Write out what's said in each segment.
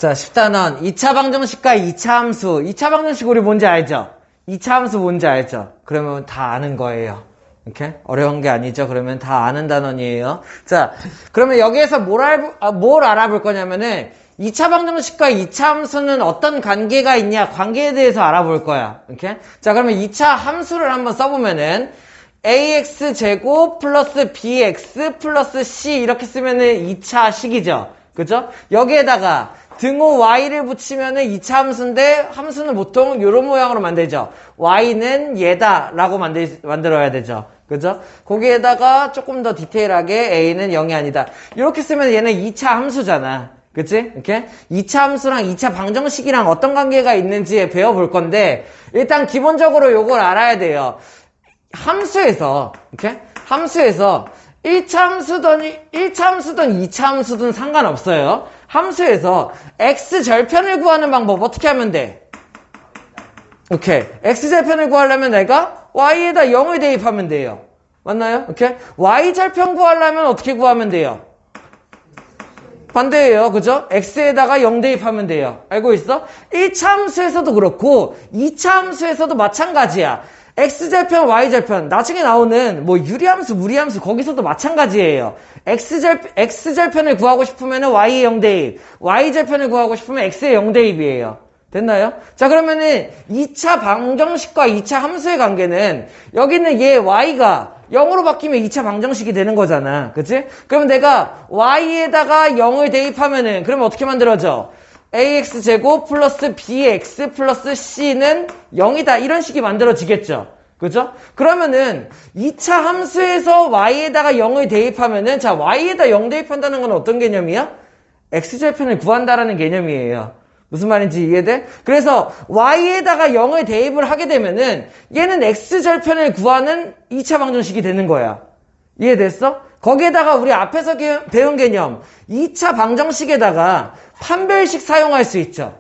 자, 10단원. 2차 방정식과 2차 함수. 2차 방정식 우리 뭔지 알죠? 2차 함수 뭔지 알죠? 그러면 다 아는 거예요. 이렇게? 어려운 게 아니죠? 그러면 다 아는 단원이에요. 자, 그러면 여기에서 뭘 알아볼 거냐면은 2차 방정식과 2차 함수는 어떤 관계가 있냐? 관계에 대해서 알아볼 거야. 이렇게? 자, 그러면 2차 함수를 한번 써보면은 ax제곱 플러스 bx 플러스 c 이렇게 쓰면은 2차 식이죠. 그죠? 여기에다가 등호 y를 붙이면은 2차 함수인데 함수는 보통 이런 모양으로 만들죠. y는 얘다 라고 만들어야 되죠. 그죠? 거기에다가 조금 더 디테일하게 a는 0이 아니다. 이렇게 쓰면 얘는 2차 함수잖아. 그치? 이렇게? 2차 함수랑 2차 방정식이랑 어떤 관계가 있는지 배워볼 건데 일단 기본적으로 요걸 알아야 돼요. 함수에서 이렇게? 함수에서 1차 함수든 2차 함수든 상관없어요. 함수에서 x절편을 구하는 방법 어떻게 하면 돼? 오케이. x절편을 구하려면 내가 y에다 0을 대입하면 돼요. 맞나요? 오케이. y절편 구하려면 어떻게 구하면 돼요? 반대예요. 그죠? x에다가 0 대입하면 돼요. 알고 있어? 1차 함수에서도 그렇고 2차 함수에서도 마찬가지야. x절편, y절편 나중에 나오는 뭐 유리함수, 무리함수 거기서도 마찬가지예요. x절편을 구하고 싶으면 y에 0 대입, y절편을 구하고 싶으면 x에 0 대입이에요. 됐나요? 자, 그러면은 2차 방정식과 2차 함수의 관계는 여기는 얘 y가 0으로 바뀌면 2차 방정식이 되는 거잖아. 그치? 그럼 내가 y에다가 0을 대입하면은 그러면 어떻게 만들어져? ax제곱 플러스 bx 플러스 c는 0이다. 이런 식이 만들어지겠죠. 그죠? 그러면은 2차 함수에서 y에다가 0을 대입하면은 자, y에다 0 대입한다는 건 어떤 개념이야? x절편을 구한다라는 개념이에요. 무슨 말인지 이해돼? 그래서 y에다가 0을 대입을 하게 되면은 얘는 x절편을 구하는 2차 방정식이 되는 거야. 이해됐어? 거기에다가 우리 앞에서 배운 개념 2차 방정식에다가 판별식 사용할 수 있죠.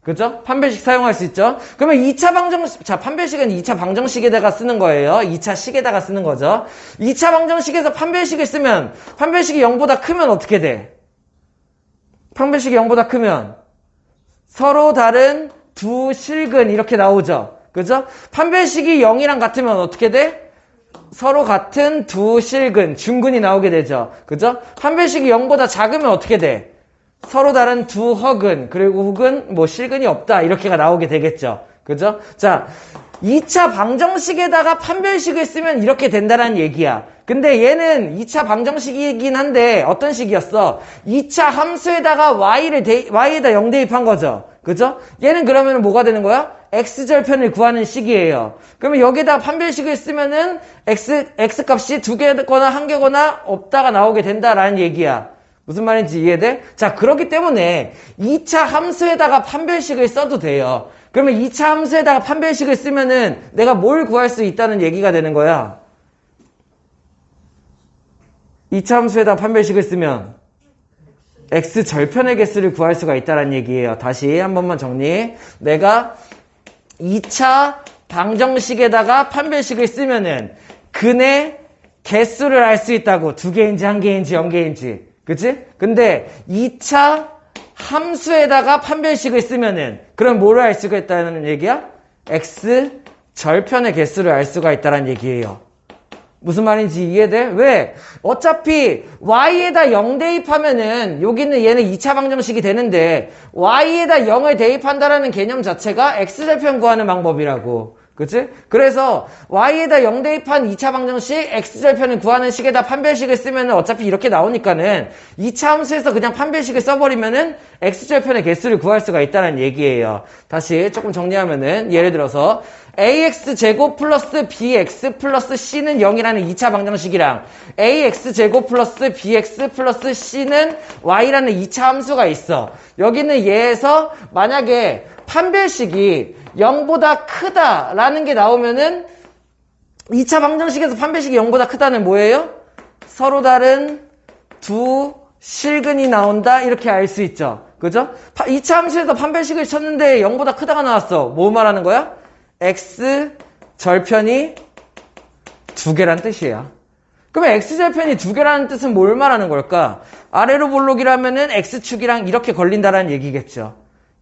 그죠? 판별식 사용할 수 있죠. 그러면 2차 방정식, 자, 판별식은 2차 방정식에다가 쓰는 거예요. 2차 식에다가 쓰는 거죠. 2차 방정식에서 판별식을 쓰면 판별식이 0보다 크면 어떻게 돼? 판별식이 0보다 크면 서로 다른 두 실근 이렇게 나오죠. 그죠? 판별식이 0이랑 같으면 어떻게 돼? 서로 같은 두 실근, 중근이 나오게 되죠. 그죠? 판별식이 0보다 작으면 어떻게 돼? 서로 다른 두 허근, 그리고 혹은 뭐 실근이 없다. 이렇게가 나오게 되겠죠. 그죠? 자, 2차 방정식에다가 판별식을 쓰면 이렇게 된다는 얘기야. 근데 얘는 2차 방정식이긴 한데 어떤 식이었어? 2차 함수에다가 y에다 0 대입한 거죠. 그죠? 얘는 그러면 뭐가 되는 거야? x절편을 구하는 식이에요. 그러면 여기다 판별식을 쓰면은 x 값이 두 개거나 한 개거나 없다가 나오게 된다라는 얘기야. 무슨 말인지 이해돼? 자, 그렇기 때문에 2차 함수에다가 판별식을 써도 돼요. 그러면 2차 함수에다가 판별식을 쓰면은 내가 뭘 구할 수 있다는 얘기가 되는 거야. 2차 함수에다가 판별식을 쓰면 x절편의 개수를 구할 수가 있다는 얘기예요. 다시 한 번만 정리. 내가 2차 방정식에다가 판별식을 쓰면은 근의 개수를 알 수 있다고. 2개인지 1개인지 0개인지. 그치? 근데 2차 함수에다가 판별식을 쓰면은 그럼 뭐를 알 수가 있다는 얘기야? x절편의 개수를 알 수가 있다는 얘기예요. 무슨 말인지 이해돼? 왜? 어차피 y에다 0 대입하면은 여기는 얘는 2차 방정식이 되는데 y에다 0을 대입한다라는 개념 자체가 x절편 구하는 방법이라고. 그치? 그래서 y에다 0 대입한 2차 방정식 x절편을 구하는 식에다 판별식을 쓰면은 어차피 이렇게 나오니까는 2차 함수에서 그냥 판별식을 써버리면은 x절편의 개수를 구할 수가 있다는 얘기예요. 다시 조금 정리하면은 예를 들어서 ax제곱 플러스 bx 플러스 c는 0이라는 2차 방정식이랑 ax제곱 플러스 bx 플러스 c는 y라는 2차 함수가 있어. 여기는 얘에서 만약에 판별식이 0보다 크다라는 게 나오면은 2차 방정식에서 판별식이 0보다 크다는 뭐예요? 서로 다른 두 실근이 나온다 이렇게 알 수 있죠. 그죠? 2차 함수에서 판별식을 쳤는데 0보다 크다가 나왔어. 뭐 말하는 거야? x 절편이 두 개란 뜻이에요. 그러면 x절편이 두 개라는 뜻은 뭘 말하는 걸까? 아래로 볼록이라면은 x축이랑 이렇게 걸린다라는 얘기겠죠.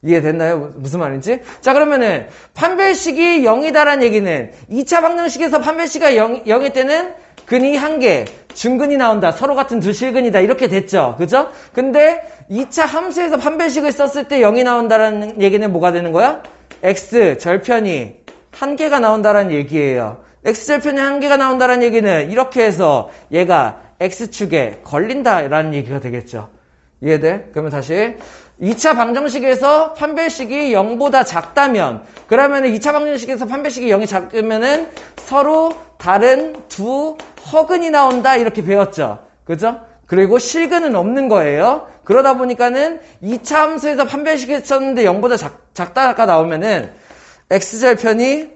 이해됐나요? 무슨 말인지? 자, 그러면은 판별식이 0이다라는 얘기는 2차 방정식에서 판별식이 0일 때는 근이 한 개, 중근이 나온다. 서로 같은 두 실근이다. 이렇게 됐죠. 그죠? 근데 2차 함수에서 판별식을 썼을 때 0이 나온다라는 얘기는 뭐가 되는 거야? x 절편이 한 개가 나온다라는 얘기예요. x 절편이 한 개가 나온다라는 얘기는 이렇게 해서 얘가 x축에 걸린다라는 얘기가 되겠죠. 이해돼? 그러면 다시 2차 방정식에서 판별식이 0보다 작다면 그러면 2차 방정식에서 판별식이 0이 작으면은 서로 다른 두 허근이 나온다 이렇게 배웠죠. 그죠? 그리고 실근은 없는 거예요. 그러다 보니까는 2차 함수에서 판별식을 썼는데 0보다 작다가 나오면은 x절편이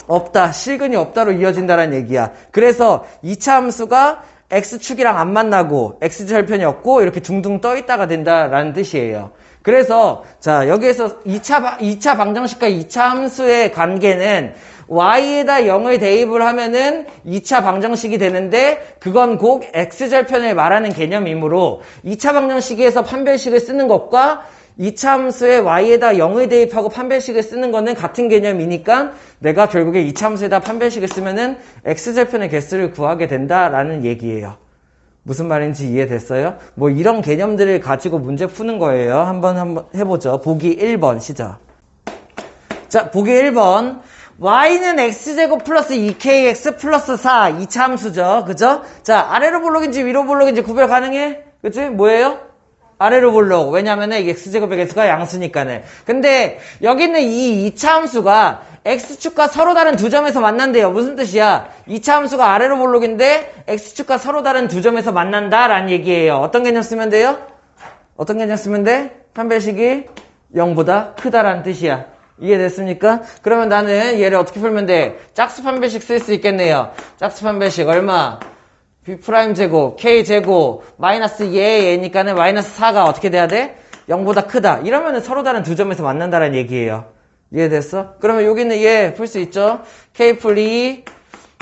없다, 실근이 없다로 이어진다는 얘기야. 그래서 2차 함수가 x축이랑 안 만나고 x절편이 없고 이렇게 둥둥 떠 있다가 된다라는 뜻이에요. 그래서 자 여기에서 2차 방정식과 2차 함수의 관계는 y에다 0을 대입을 하면은 2차 방정식이 되는데 그건 곧 x절편을 말하는 개념이므로 2차 방정식에서 판별식을 쓰는 것과 2차 함수에 y에다 0을 대입하고 판별식을 쓰는 거는 같은 개념이니까 내가 결국에 2차 함수에다 판별식을 쓰면은 x절편의 개수를 구하게 된다라는 얘기예요. 무슨 말인지 이해됐어요? 뭐 이런 개념들을 가지고 문제 푸는 거예요. 한번 해보죠. 보기 1번 시작. 자, 보기 1번. y는 x제곱 플러스 2kx 플러스 4 2차 함수죠. 그죠? 자, 아래로 볼록인지 위로 볼록인지 구별 가능해? 그치? 뭐예요? 아래로 볼록. 왜냐면은 이게 x제곱의 개수가 양수니까는. 근데 여기 있는 이 2차 함수가 x축과 서로 다른 두 점에서 만난대요. 무슨 뜻이야? 2차 함수가 아래로 볼록인데 x축과 서로 다른 두 점에서 만난다라는 얘기예요. 어떤 개념 쓰면 돼요? 어떤 개념 쓰면 돼? 판별식이 0보다 크다라는 뜻이야. 이해됐습니까? 그러면 나는 얘를 어떻게 풀면 돼? 짝수 판별식 쓸 수 있겠네요. 짝수 판별식 얼마? b' 제곱, k 제곱, 마이너스 얘니까는 마이너스 4가 어떻게 돼야 돼? 0보다 크다. 이러면은 서로 다른 두 점에서 만난다는 얘기예요. 이해됐어? 그러면 여기는 얘 풀 수 있죠? k 풀 2,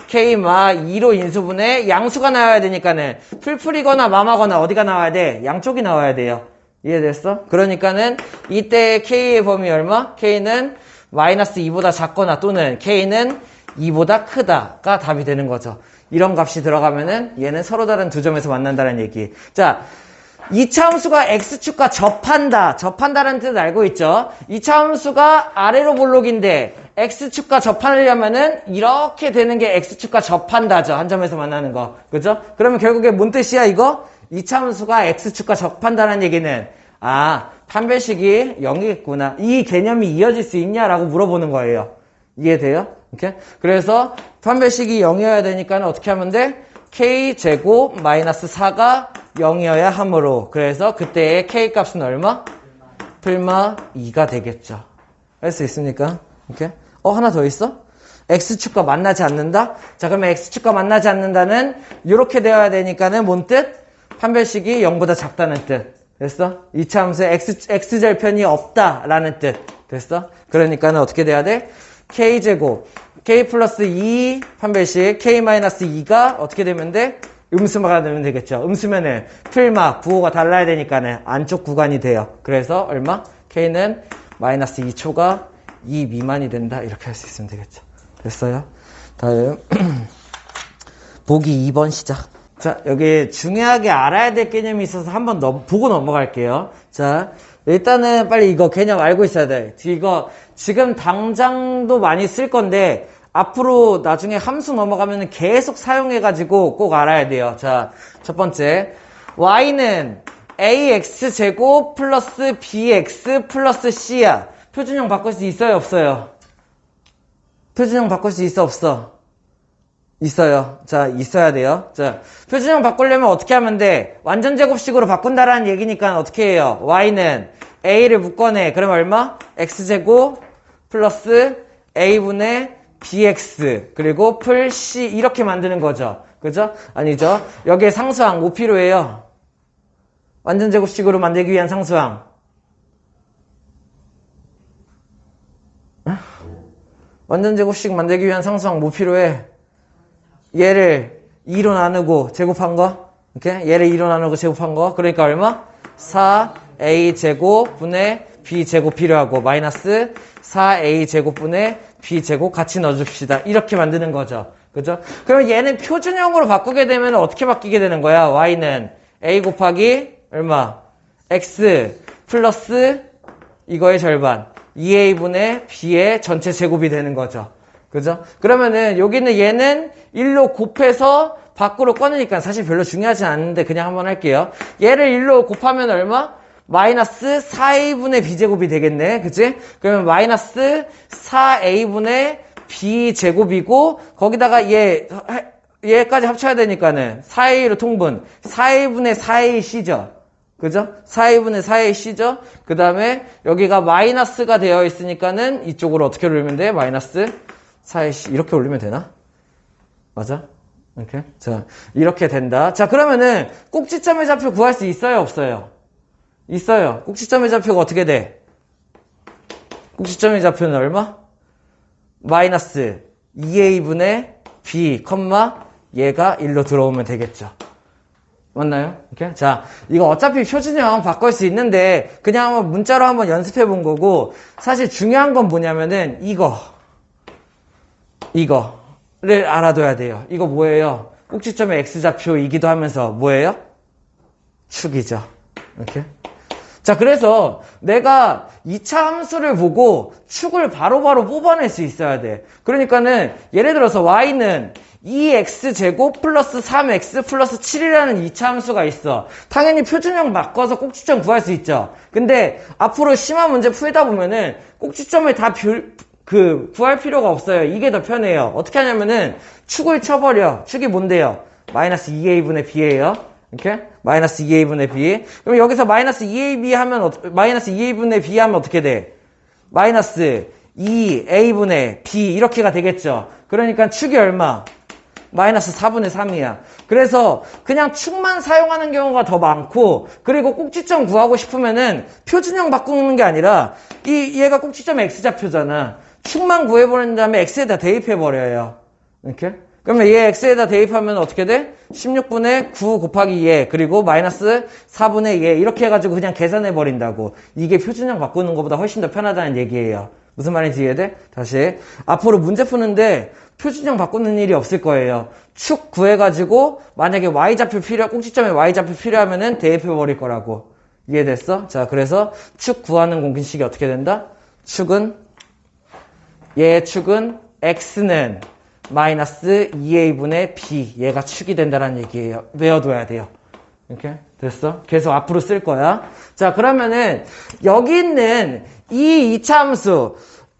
k 마 2로 인수분해 양수가 나와야 되니까는 풀풀이거나 마마거나 어디가 나와야 돼? 양쪽이 나와야 돼요. 이해됐어? 그러니까는 이때 k의 범위 얼마? k는 마이너스 2보다 작거나 또는 k는 2보다 크다가 답이 되는 거죠. 이런 값이 들어가면은 얘는 서로 다른 두 점에서 만난다는 얘기. 자, 2차 함수가 x축과 접한다. 접한다는 뜻 알고 있죠? 2차 함수가 아래로 볼록인데 x축과 접하려면은 이렇게 되는 게 x축과 접한다죠. 한 점에서 만나는 거. 그죠? 그러면 결국에 뭔 뜻이야 이거? 2차 함수가 x축과 접한다는 얘기는 판별식이 0이겠구나. 이 개념이 이어질 수 있냐라고 물어보는 거예요. 이해돼요? 오케이? 그래서 판별식이 0이어야 되니까 어떻게 하면 돼? k제곱 마이너스 4가 0이어야 하므로 그래서 그때의 k 값은 얼마? 풀마 2가 되겠죠. 할 수 있습니까? 오케이? 하나 더 있어? x축과 만나지 않는다? 자, 그러면 x축과 만나지 않는다는 이렇게 되어야 되니까는 뭔 뜻? 판별식이 0보다 작다는 뜻. 됐어? 2차 함수에 x절편이 없다라는 뜻. 됐어? 그러니까는 어떻게 돼야 돼? k제곱 k 플러스 2 판별식 k 마이너스 2가 어떻게 되면 돼? 음수가 되면 되겠죠. 음수면은 풀마 부호가 달라야 되니까는 안쪽 구간이 돼요. 그래서 얼마? k는 마이너스 2초가 2 미만이 된다. 이렇게 할 수 있으면 되겠죠. 됐어요? 다음 보기 2번 시작. 자, 여기 중요하게 알아야 될 개념이 있어서 한번 보고 넘어갈게요. 자, 일단은 빨리 이거 개념 알고 있어야 돼. 이거 지금 당장도 많이 쓸 건데 앞으로 나중에 함수 넘어가면 계속 사용해가지고 꼭 알아야 돼요. 자, 첫 번째 y는 ax제곱 플러스 bx 플러스 c야. 표준형 바꿀 수 있어요? 없어요? 표준형 바꿀 수 있어? 없어? 있어요. 자, 있어야 돼요. 자, 표준형 바꾸려면 어떻게 하면 돼? 완전 제곱식으로 바꾼다라는 얘기니까 어떻게 해요? y는 a를 묶어내. 그럼 얼마? x제곱 플러스 a분의 bx 그리고 풀 c 이렇게 만드는 거죠. 그죠? 아니죠? 여기에 상수항 뭐 필요해요? 완전 제곱식으로 만들기 위한 상수항. 완전 제곱식 만들기 위한 상수항 뭐 필요해? 얘를 2로 나누고 제곱한 거. 이렇게 얘를 2로 나누고 제곱한 거. 그러니까 얼마? 4a제곱분의 b제곱 필요하고 마이너스 4a제곱분의 b제곱 같이 넣어줍시다. 이렇게 만드는 거죠. 그죠? 그럼 얘는 표준형으로 바꾸게 되면 어떻게 바뀌게 되는 거야? y는 a 곱하기 얼마? x 플러스 이거의 절반 2a분의 b의 전체 제곱이 되는 거죠. 그죠? 그러면은 여기는 얘는 1로 곱해서 밖으로 꺼내니까 사실 별로 중요하지 않은데 그냥 한번 할게요. 얘를 1로 곱하면 얼마? 마이너스 4a분의 b제곱이 되겠네. 그치? 그러면 마이너스 4a분의 b제곱이고 거기다가 얘까지 합쳐야 되니까는 4a로 통분 4a분의 4ac죠. 그죠? 4a분의 4ac죠? 그 다음에 여기가 마이너스가 되어 있으니까는 이쪽으로 어떻게 올리면 돼? 마이너스 4ac 이렇게 올리면 되나? 맞아? 이렇게? 자, 이렇게 된다. 자, 그러면은 꼭지점의 좌표 구할 수 있어요? 없어요? 있어요. 꼭지점의 좌표가 어떻게 돼? 꼭지점의 좌표는 얼마? 마이너스 2a분의 b, 얘가 1로 들어오면 되겠죠. 맞나요? 이렇게? 자, 이거 어차피 표준형 바꿀 수 있는데 그냥 한번 문자로 한번 연습해 본 거고 사실 중요한 건 뭐냐면은 이거를 알아둬야 돼요. 이거 뭐예요? 꼭지점의 x좌표이기도 하면서 뭐예요? 축이죠. 이렇게. 자, 그래서 내가 2차 함수를 보고 축을 바로바로 뽑아낼 수 있어야 돼. 그러니까는 예를 들어서 y는 2x제곱 플러스 3x 플러스 7이라는 2차 함수가 있어. 당연히 표준형 바꿔서 꼭지점 구할 수 있죠. 근데 앞으로 심화 문제 풀다 보면은 꼭지점을 다 구할 필요가 없어요. 이게 더 편해요. 어떻게 하냐면은 축을 쳐버려. 축이 뭔데요? 마이너스 2a분의 b예요. 이렇게? 마이너스 2a분의 b. 그럼 여기서 마이너스 2ab 하면, 마이너스 2a분의 b 하면 어떻게 돼? 마이너스 2a분의 b 이렇게가 되겠죠. 그러니까 축이 얼마? 마이너스 4분의 3이야. 그래서 그냥 축만 사용하는 경우가 더 많고, 그리고 꼭지점 구하고 싶으면은 표준형 바꾸는 게 아니라, 얘가 꼭지점 x좌표잖아. 축만 구해버린 다음에 x에다 대입해버려요. 이렇게? 그러면 얘 x에다 대입하면 어떻게 돼? 16분의 9 곱하기 얘 그리고 마이너스 4분의 얘 이렇게 해가지고 그냥 계산해버린다고. 이게 표준형 바꾸는 것보다 훨씬 더 편하다는 얘기예요. 무슨 말인지 이해돼? 다시. 앞으로 문제 푸는데 표준형 바꾸는 일이 없을 거예요. 축 구해가지고 만약에 꼭지점에 y좌표 필요하면은 대입해버릴 거라고. 이해됐어? 자, 그래서 축 구하는 공식이 어떻게 된다? 얘의 축은 x는 마이너스 2a분의 b 얘가 축이 된다는 얘기예요. 외워둬야 돼요. 이렇게 됐어? 계속 앞으로 쓸 거야. 자, 그러면은 여기 있는 이 2차 함수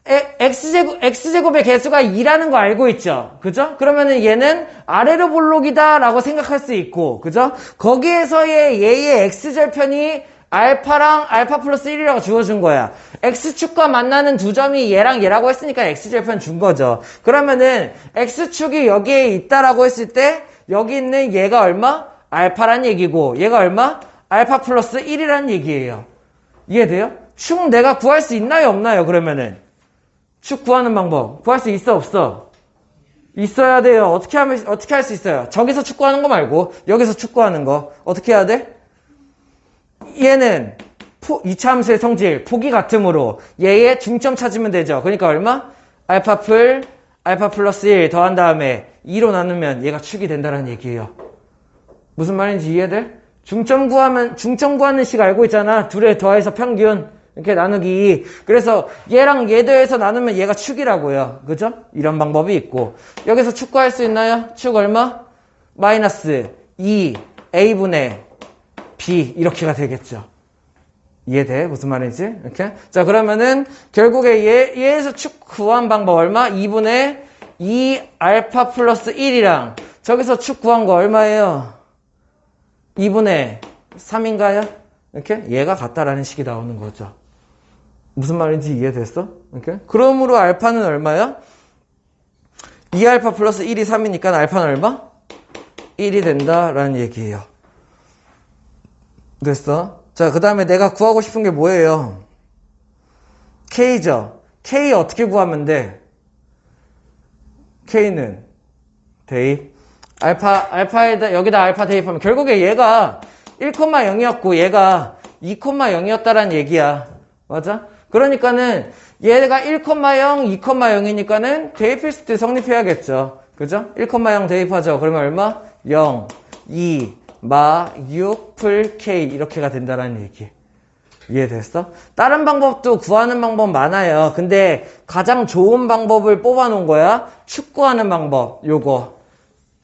x제곱의 개수가 2라는 거 알고 있죠? 그죠? 그러면은 얘는 아래로 볼록이다 라고 생각할 수 있고, 그죠? 거기에서의 얘의 x절편이 알파랑 알파 플러스 1이라고 주어준 거야. x축과 만나는 두 점이 얘랑 얘라고 했으니까 x절편 준 거죠. 그러면은 x축이 여기에 있다라고 했을 때 여기 있는 얘가 얼마? 알파란 얘기고 얘가 얼마? 알파 플러스 1이란 얘기예요. 이해돼요? 축 내가 구할 수 있나요? 없나요? 그러면은 축 구하는 방법 구할 수 있어? 없어? 있어야 돼요. 어떻게 할 수 있어요? 저기서 축구하는 거 말고 여기서 축구하는 거 어떻게 해야 돼? 얘는 2차 함수의 성질 폭이 같으므로 얘의 중점 찾으면 되죠. 그러니까 얼마? 알파 플러스 1 더한 다음에 2로 나누면 얘가 축이 된다는 얘기예요. 무슨 말인지 이해돼? 중점 구하는 식 알고 있잖아. 둘에 더해서 평균 이렇게 나누기 2. 그래서 얘랑 얘 더해서 나누면 얘가 축이라고요. 그죠? 이런 방법이 있고 여기서 축 구할 수 있나요? 축 얼마? 마이너스 2a분의 b 이렇게가 되겠죠. 이해돼? 무슨 말인지? 이렇게. 자, 그러면은 결국에 얘에서 축 구한 방법 얼마? 2분의 2 알파 플러스 1이랑 저기서 축 구한 거 얼마예요? 2분의 3인가요? 이렇게 얘가 같다라는 식이 나오는 거죠. 무슨 말인지 이해됐어? 이렇게. 그러므로 알파는 얼마야? 2알파 플러스 1이 3이니까 알파는 얼마? 1이 된다라는 얘기예요. 됐어? 자, 그 다음에 내가 구하고 싶은 게 뭐예요? K죠? K 어떻게 구하면 돼? K는 대입 알파에다, 여기다 알파 대입하면 결국에 얘가 1,0이었고 얘가 2,0이었다라는 얘기야. 맞아? 그러니까는 얘가 1,0, 2,0이니까는 대입했을 때 성립해야겠죠. 그죠? 1,0 대입하죠. 그러면 얼마? 0, 2, 6, 풀, K 이렇게가 된다라는 얘기. 이해됐어? 다른 방법도 구하는 방법 많아요. 근데 가장 좋은 방법을 뽑아놓은 거야. 축구하는 방법. 요거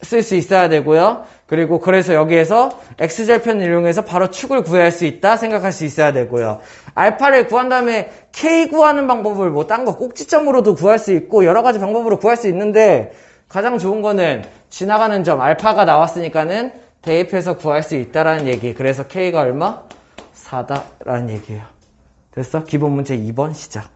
쓸 수 있어야 되고요. 그리고 그래서 여기에서 x절편을 이용해서 바로 축을 구할 수 있다 생각할 수 있어야 되고요. 알파를 구한 다음에 k 구하는 방법을 뭐 딴 거 꼭지점으로도 구할 수 있고 여러 가지 방법으로 구할 수 있는데 가장 좋은 거는 지나가는 점 알파가 나왔으니까는 대입해서 구할 수 있다라는 얘기. 그래서 k가 얼마? 4다라는 얘기예요. 됐어? 기본 문제 2번 시작.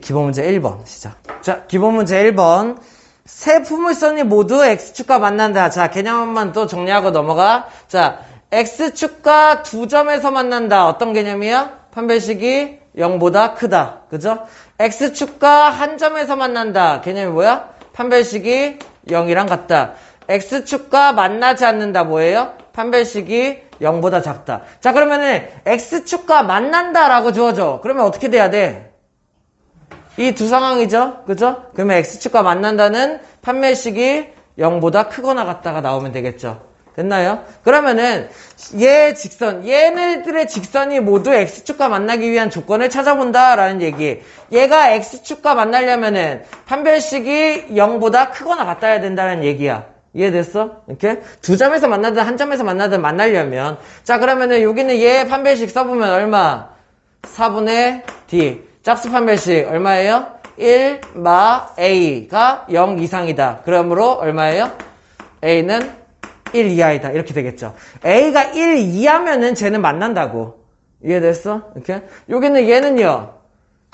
기본 문제 1번 시작. 자, 기본 문제 1번. 세 포물선이 모두 x축과 만난다. 자, 개념만 또 정리하고 넘어가. 자, x축과 두 점에서 만난다. 어떤 개념이야? 판별식이 0보다 크다. 그죠? x축과 한 점에서 만난다. 개념이 뭐야? 판별식이 0이랑 같다. x축과 만나지 않는다. 뭐예요? 판별식이 0보다 작다. 자, 그러면은 x축과 만난다라고 주어져. 그러면 어떻게 돼야 돼? 이 두 상황이죠. 그죠? 그러면 x축과 만난다는 판별식이 0보다 크거나 같다가 나오면 되겠죠. 됐나요? 그러면은 얘 직선, 얘네들의 직선이 모두 x축과 만나기 위한 조건을 찾아본다라는 얘기. 얘가 x축과 만나려면은 판별식이 0보다 크거나 같아야 된다는 얘기야. 이해됐어? 이렇게 두 점에서 만나든 한 점에서 만나든 만나려면 자, 그러면은 여기는 얘 판별식 써보면 얼마? 4분의 d. 짝수 판별식 얼마예요? 1, A가 0 이상이다. 그러므로 얼마예요? A는 1 이하이다. 이렇게 되겠죠. A가 1 이하면은 쟤는 만난다고. 이해됐어? 이렇게. 여기는 얘는요.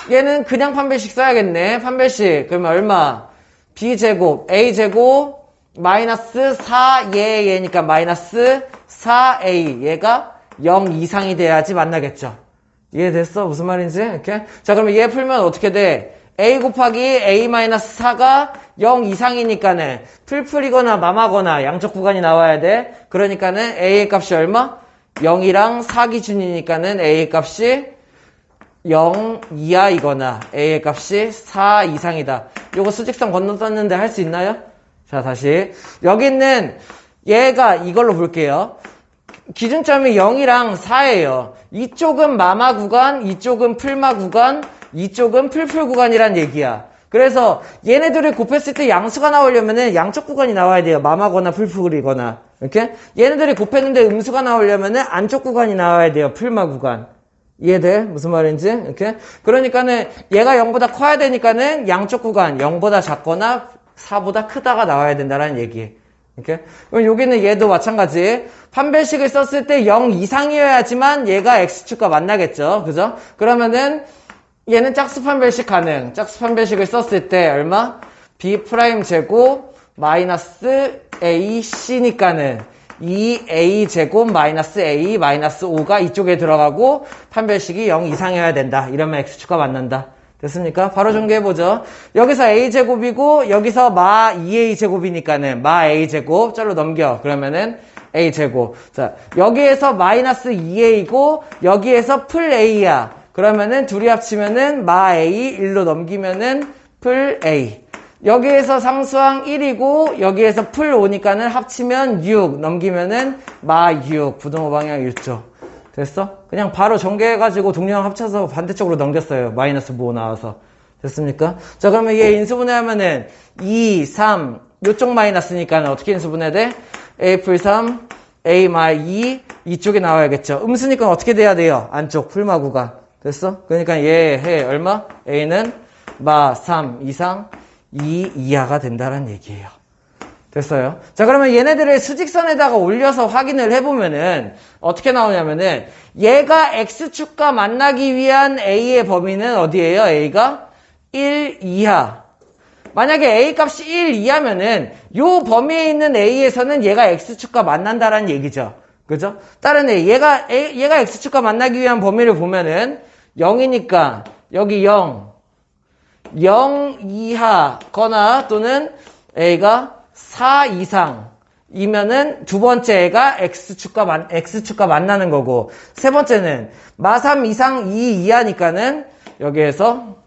얘는 그냥 판별식 써야겠네. 판별식. 그러면 얼마? B제곱, A제곱, 마이너스 4얘니까 마이너스 4A. 얘가 0 이상이 돼야지 만나겠죠. 이해됐어? 무슨 말인지? 이렇게. 자, 그러면 얘 풀면 어떻게 돼? A 곱하기 A-4가 0 이상이니까는 풀풀이거나 맘하거나 양쪽 구간이 나와야 돼. 그러니까는 A의 값이 얼마? 0이랑 4 기준이니까는 A의 값이 0 이하이거나 A의 값이 4 이상이다. 요거 수직선 건너떴는데 할 수 있나요? 자, 다시. 여기 있는 얘가 이걸로 볼게요. 기준점이 0이랑 4예요. 이쪽은 마마 구간, 이쪽은 풀마 구간, 이쪽은 풀풀 구간이란 얘기야. 그래서 얘네들을 곱했을 때 양수가 나오려면은 양쪽 구간이 나와야 돼요. 마마거나 풀풀이거나. 이렇게? 얘네들이 곱했는데 음수가 나오려면은 안쪽 구간이 나와야 돼요. 풀마 구간. 이해돼? 무슨 말인지? 이렇게? 그러니까는 얘가 0보다 커야 되니까는 양쪽 구간 0보다 작거나 4보다 크다가 나와야 된다는 얘기. 이렇게? 그럼 여기는 얘도 마찬가지. 판별식을 썼을 때 0 이상이어야지만 얘가 x축과 만나겠죠. 그죠? 그러면은 얘는 짝수 판별식 가능. 짝수 판별식을 썼을 때 얼마? b 프라임 제곱 마이너스 ac니까는 2a 제곱 마이너스 a 마이너스 5가 이쪽에 들어가고 판별식이 0 이상이어야 된다. 이러면 x축과 만난다. 됐습니까? 바로 전개해보죠. 여기서 a제곱이고 여기서 마 2a제곱이니까는 마 a제곱 짤로 넘겨. 그러면은 a제곱. 자, 여기에서 마이너스 2a고 여기에서 풀 a야. 그러면은 둘이 합치면은 마 a 1로 넘기면은 풀 a. 여기에서 상수항 1이고 여기에서 풀 5니까는 합치면 6 넘기면은 마 6. 부등호 방향 1조. 됐어? 그냥 바로 전개해가지고 동량 합쳐서 반대쪽으로 넘겼어요. 마이너스 5 나와서. 됐습니까? 자, 그러면 얘 인수분해하면은 2, 3, 요쪽 마이너스니까는 어떻게 인수분해 돼? a 풀 3, a 마 2, 이쪽에 나와야겠죠. 음수니까 어떻게 돼야 돼요? 안쪽 풀마 구간. 됐어? 그러니까 얘 해 얼마? a는 마 3 이상 2 이하가 된다는 얘기예요. 됐어요? 자, 그러면 얘네들을 수직선에다가 올려서 확인을 해보면은 어떻게 나오냐면은 얘가 x축과 만나기 위한 a의 범위는 어디예요? a가 1 이하. 만약에 a 값이 1 이하면은 요 범위에 있는 a에서는 얘가 x축과 만난다라는 얘기죠. 그죠? 다른 얘가 x축과 만나기 위한 범위를 보면은 0이니까 여기 0 이하거나 또는 a가 4 이상이면은 두 번째 애가 X축과 만나는 거고, 세 번째는 마3 이상 2 이하니까는 여기에서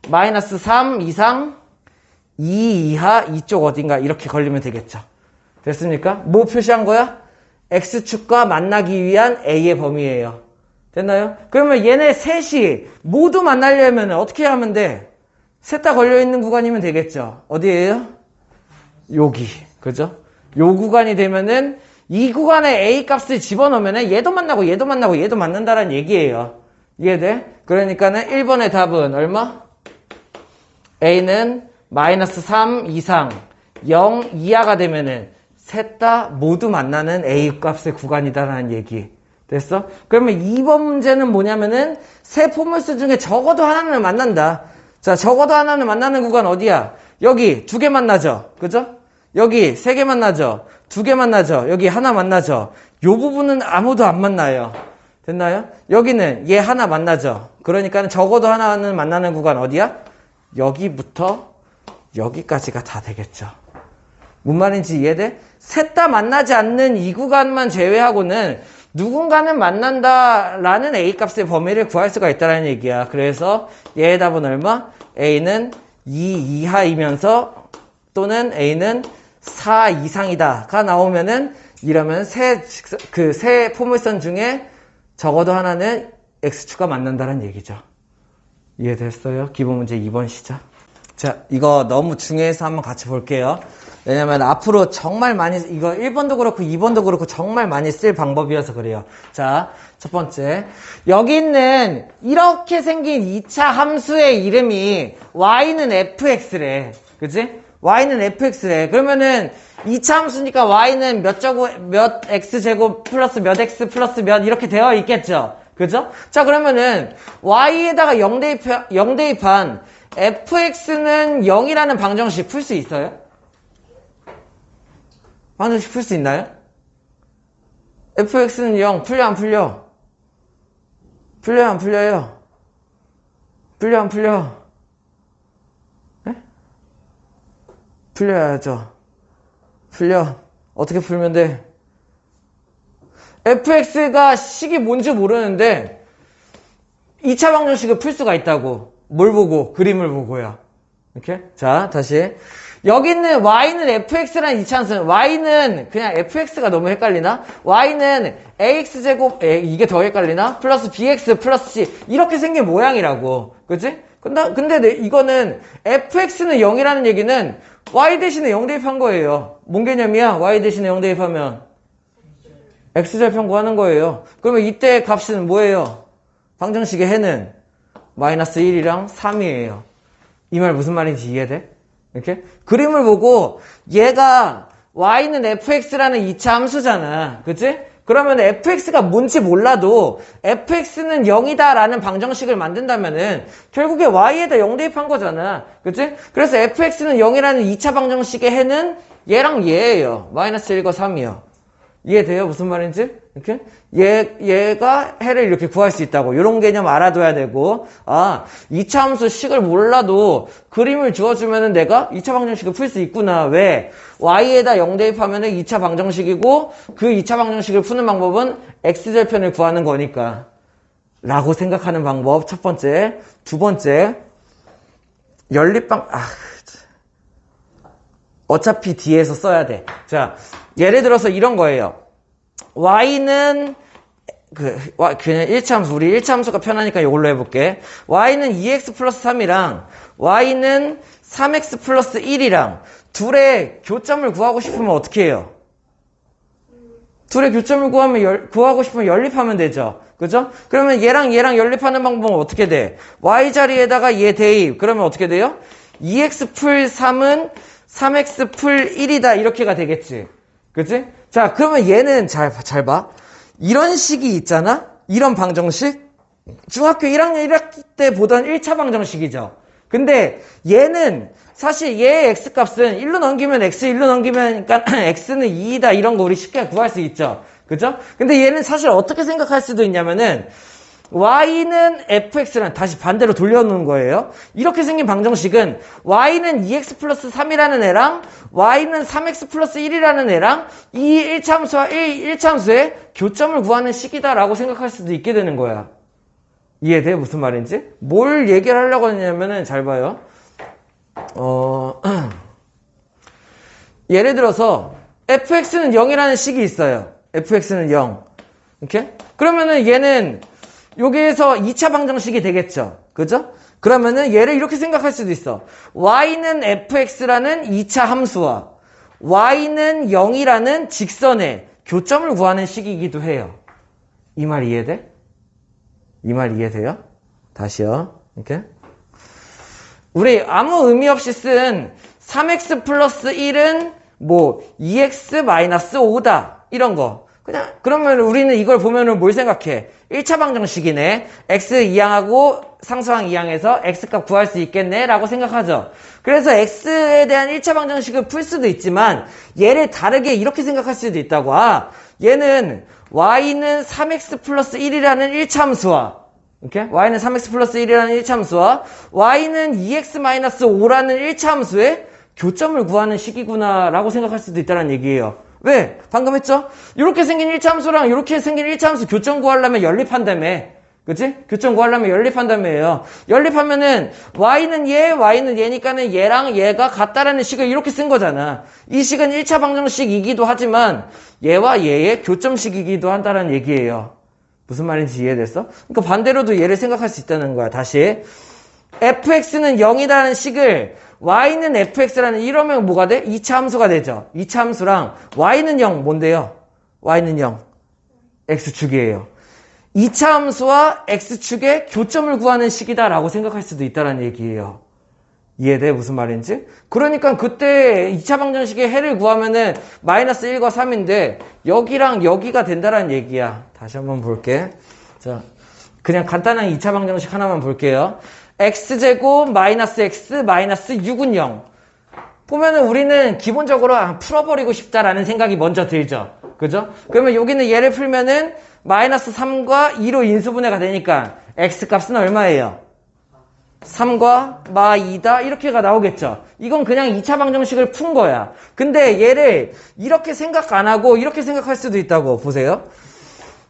마이너스 3 이상 2 이하 이쪽 어딘가 이렇게 걸리면 되겠죠. 됐습니까? 뭐 표시한 거야? X축과 만나기 위한 A의 범위예요. 됐나요? 그러면 얘네 셋이 모두 만나려면 어떻게 하면 돼? 셋 다 걸려있는 구간이면 되겠죠. 어디예요? 여기. 그죠? 요 구간이 되면은 이 구간에 A 값을 집어넣으면은 얘도 만나고 얘도 만나고 얘도 만난다는 얘기예요. 이해돼? 그러니까는 1번의 답은 얼마? A는 마이너스 3 이상 0 이하가 되면은 셋 다 모두 만나는 A 값의 구간이다라는 얘기. 됐어? 그러면 2번 문제는 뭐냐면은 세 포물수 중에 적어도 하나는 만난다. 자, 적어도 하나는 만나는 구간 어디야? 여기 두 개 만나죠. 그죠? 여기 세 개 만나죠. 두 개 만나죠. 여기 하나 만나죠. 요 부분은 아무도 안 만나요. 됐나요? 여기는 얘 하나 만나죠. 그러니까 적어도 하나는 만나는 구간 어디야? 여기부터 여기까지가 다 되겠죠. 뭔 말인지 이해돼? 셋 다 만나지 않는 이 구간만 제외하고는 누군가는 만난다라는 A 값의 범위를 구할 수가 있다는 얘기야. 그래서 얘의 답은 얼마? A는 2 이하이면서 또는 A는 4 이상이다가 나오면은 이러면 세 포물선 중에 적어도 하나는 X축과 만난다는 얘기죠. 이해됐어요? 기본 문제 2번 시작. 자, 이거 너무 중요해서 한번 같이 볼게요. 왜냐면 앞으로 정말 많이, 이거 1번도 그렇고 2번도 그렇고 정말 많이 쓸 방법이어서 그래요. 자, 첫 번째. 여기 있는 이렇게 생긴 2차 함수의 이름이 y는 fx래. 그치? y는 fx래. 그러면은 2차 함수니까 y는 몇 x제곱 플러스 몇 x 플러스 몇 이렇게 되어 있겠죠? 그죠? 자, 그러면은 y에다가 0 대입한 fx는 0이라는 방정식 풀 수 있어요? 방정식 풀 수 있나요? fx는 0 풀려 안 풀려? 풀려요 안 풀려요? 풀려 안 풀려? 네? 풀려야죠. 풀려. 어떻게 풀면 돼? fx가 식이 뭔지 모르는데 2차 방정식을 풀 수가 있다고. 뭘 보고? 그림을 보고요. 이렇게? 자, 다시. 여기 있는 y는 fx라는 2차 함수는 y는 그냥 fx가 너무 헷갈리나? y는 ax제곱, 이게 더 헷갈리나? 플러스 bx 플러스 c 이렇게 생긴 모양이라고. 그치? 근데 이거는 fx는 0이라는 얘기는 y 대신에 0 대입한 거예요. 뭔 개념이야? y 대신에 0 대입하면 x절편 구하는 거예요. 그러면 이때 값은 뭐예요? 방정식의 해는 마이너스 1이랑 3이에요. 이 말 무슨 말인지 이해돼? 이렇게? 그림을 보고 얘가 y는 fx라는 2차 함수잖아. 그치? 그러면 fx가 뭔지 몰라도 fx는 0이다 라는 방정식을 만든다면은 결국에 y에다 0 대입한 거잖아. 그치? 그래서 fx는 0이라는 2차 방정식의 해는 얘랑 얘예요. 마이너스 1과 3이요. 이해돼요? 무슨 말인지? 이렇게? 얘가 해를 이렇게 구할 수 있다고. 이런 개념 알아둬야 되고, 2차 함수 식을 몰라도 그림을 주어주면은 내가 2차 방정식을 풀 수 있구나. 왜? y에다 0 대입하면은 2차 방정식이고, 그 2차 방정식을 푸는 방법은 x절편을 구하는 거니까. 라고 생각하는 방법. 첫 번째. 두 번째. 어차피 뒤에서 써야 돼. 자, 예를 들어서 이런 거예요. y는 그냥 1차 함수, 우리 1차 함수가 편하니까 이걸로 해볼게. y는 2x 플러스 3이랑 y는 3x 플러스 1이랑 둘의 교점을 구하고 싶으면 어떻게 해요? 둘의 교점을 구하고 싶으면 연립하면 되죠. 그죠? 그러면 얘랑 연립하는 방법은 어떻게 돼? y 자리에다가 얘 대입. 그러면 어떻게 돼요? 2x 풀 3은 3x 풀 1이다. 이렇게가 되겠지. 그치? 자, 그러면 얘는 잘 봐. 이런 식이 있잖아? 이런 방정식? 중학교 1학년 1학기 때 보던 1차 방정식이죠. 근데 얘는 사실 얘의 x값은 1로 넘기면 x, 1로 넘기면 그러니까 x는 2이다. 이런 거 우리 쉽게 구할 수 있죠. 그죠? 근데 얘는 사실 어떻게 생각할 수도 있냐면은 y는 fx라는, 다시 반대로 돌려놓은 거예요. 이렇게 생긴 방정식은 y는 2x 플러스 3이라는 애랑 y는 3x 플러스 1이라는 애랑 이 1차함수와 1차함수의 교점을 구하는 식이다라고 생각할 수도 있게 되는 거야. 이해돼? 무슨 말인지? 뭘 얘기를 하려고 하냐면은 잘 봐요. 예를 들어서 fx는 0이라는 식이 있어요. fx는 0. 이렇게? 그러면은 얘는 여기에서 2차 방정식이 되겠죠. 그죠? 그러면은 얘를 이렇게 생각할 수도 있어. y는 fx라는 2차 함수와 y는 0이라는 직선의 교점을 구하는 식이기도 해요. 이 말 이해돼? 이 말 이해돼요? 다시요. 이렇게. 우리 아무 의미 없이 쓴 3x 플러스 1은 뭐 2x 마이너스 5다. 이런 거. 그냥 그러면 우리는 이걸 보면은 뭘 생각해? 1차 방정식이네. x 이항하고 상수항 이항해서 x값 구할 수 있겠네 라고 생각하죠. 그래서 x에 대한 1차 방정식을 풀 수도 있지만 얘를 다르게 이렇게 생각할 수도 있다고. 얘는 y는 3x 플러스 1이라는 1차 함수와 이렇게 y는 3x 플러스 1이라는 1차 함수와 y는 2x 마이너스 5라는 1차 함수의 교점을 구하는 식이구나 라고 생각할 수도 있다는 얘기예요. 왜? 방금 했죠? 이렇게 생긴 1차 함수랑 이렇게 생긴 1차 함수 교점 구하려면 연립한다며. 그치? 교점 구하려면 연립한다며요. 연립하면은 y는 얘, y는 얘니까는 얘랑 얘가 같다라는 식을 이렇게 쓴 거잖아. 이 식은 1차 방정식이기도 하지만 얘와 얘의 교점식이기도 한다는 얘기예요. 무슨 말인지 이해됐어? 그러니까 반대로도 얘를 생각할 수 있다는 거야. 다시 fx는 0이라는 식을 y는 fx라는 이러면 뭐가 돼? 2차 함수가 되죠. 2차 함수랑 y는 0 뭔데요? y는 0 x축이에요. 2차 함수와 x축의 교점을 구하는 식이다 라고 생각할 수도 있다는 얘기예요. 이해돼? 무슨 말인지? 그러니까 그때 2차 방정식의 해를 구하면은 마이너스 1과 3인데 여기랑 여기가 된다는 얘기야. 다시 한번 볼게. 자, 그냥 간단한 2차 방정식 하나만 볼게요. x제곱 마이너스 x 마이너스 6은 0. 보면은 우리는 기본적으로 풀어버리고 싶다라는 생각이 먼저 들죠. 그죠? 그러면 여기는 얘를 풀면은 마이너스 3과 2로 인수분해가 되니까 x 값은 얼마예요? 3과 마 2다 이렇게가 나오겠죠. 이건 그냥 2차 방정식을 푼 거야. 근데 얘를 이렇게 생각 안 하고 이렇게 생각할 수도 있다고. 보세요.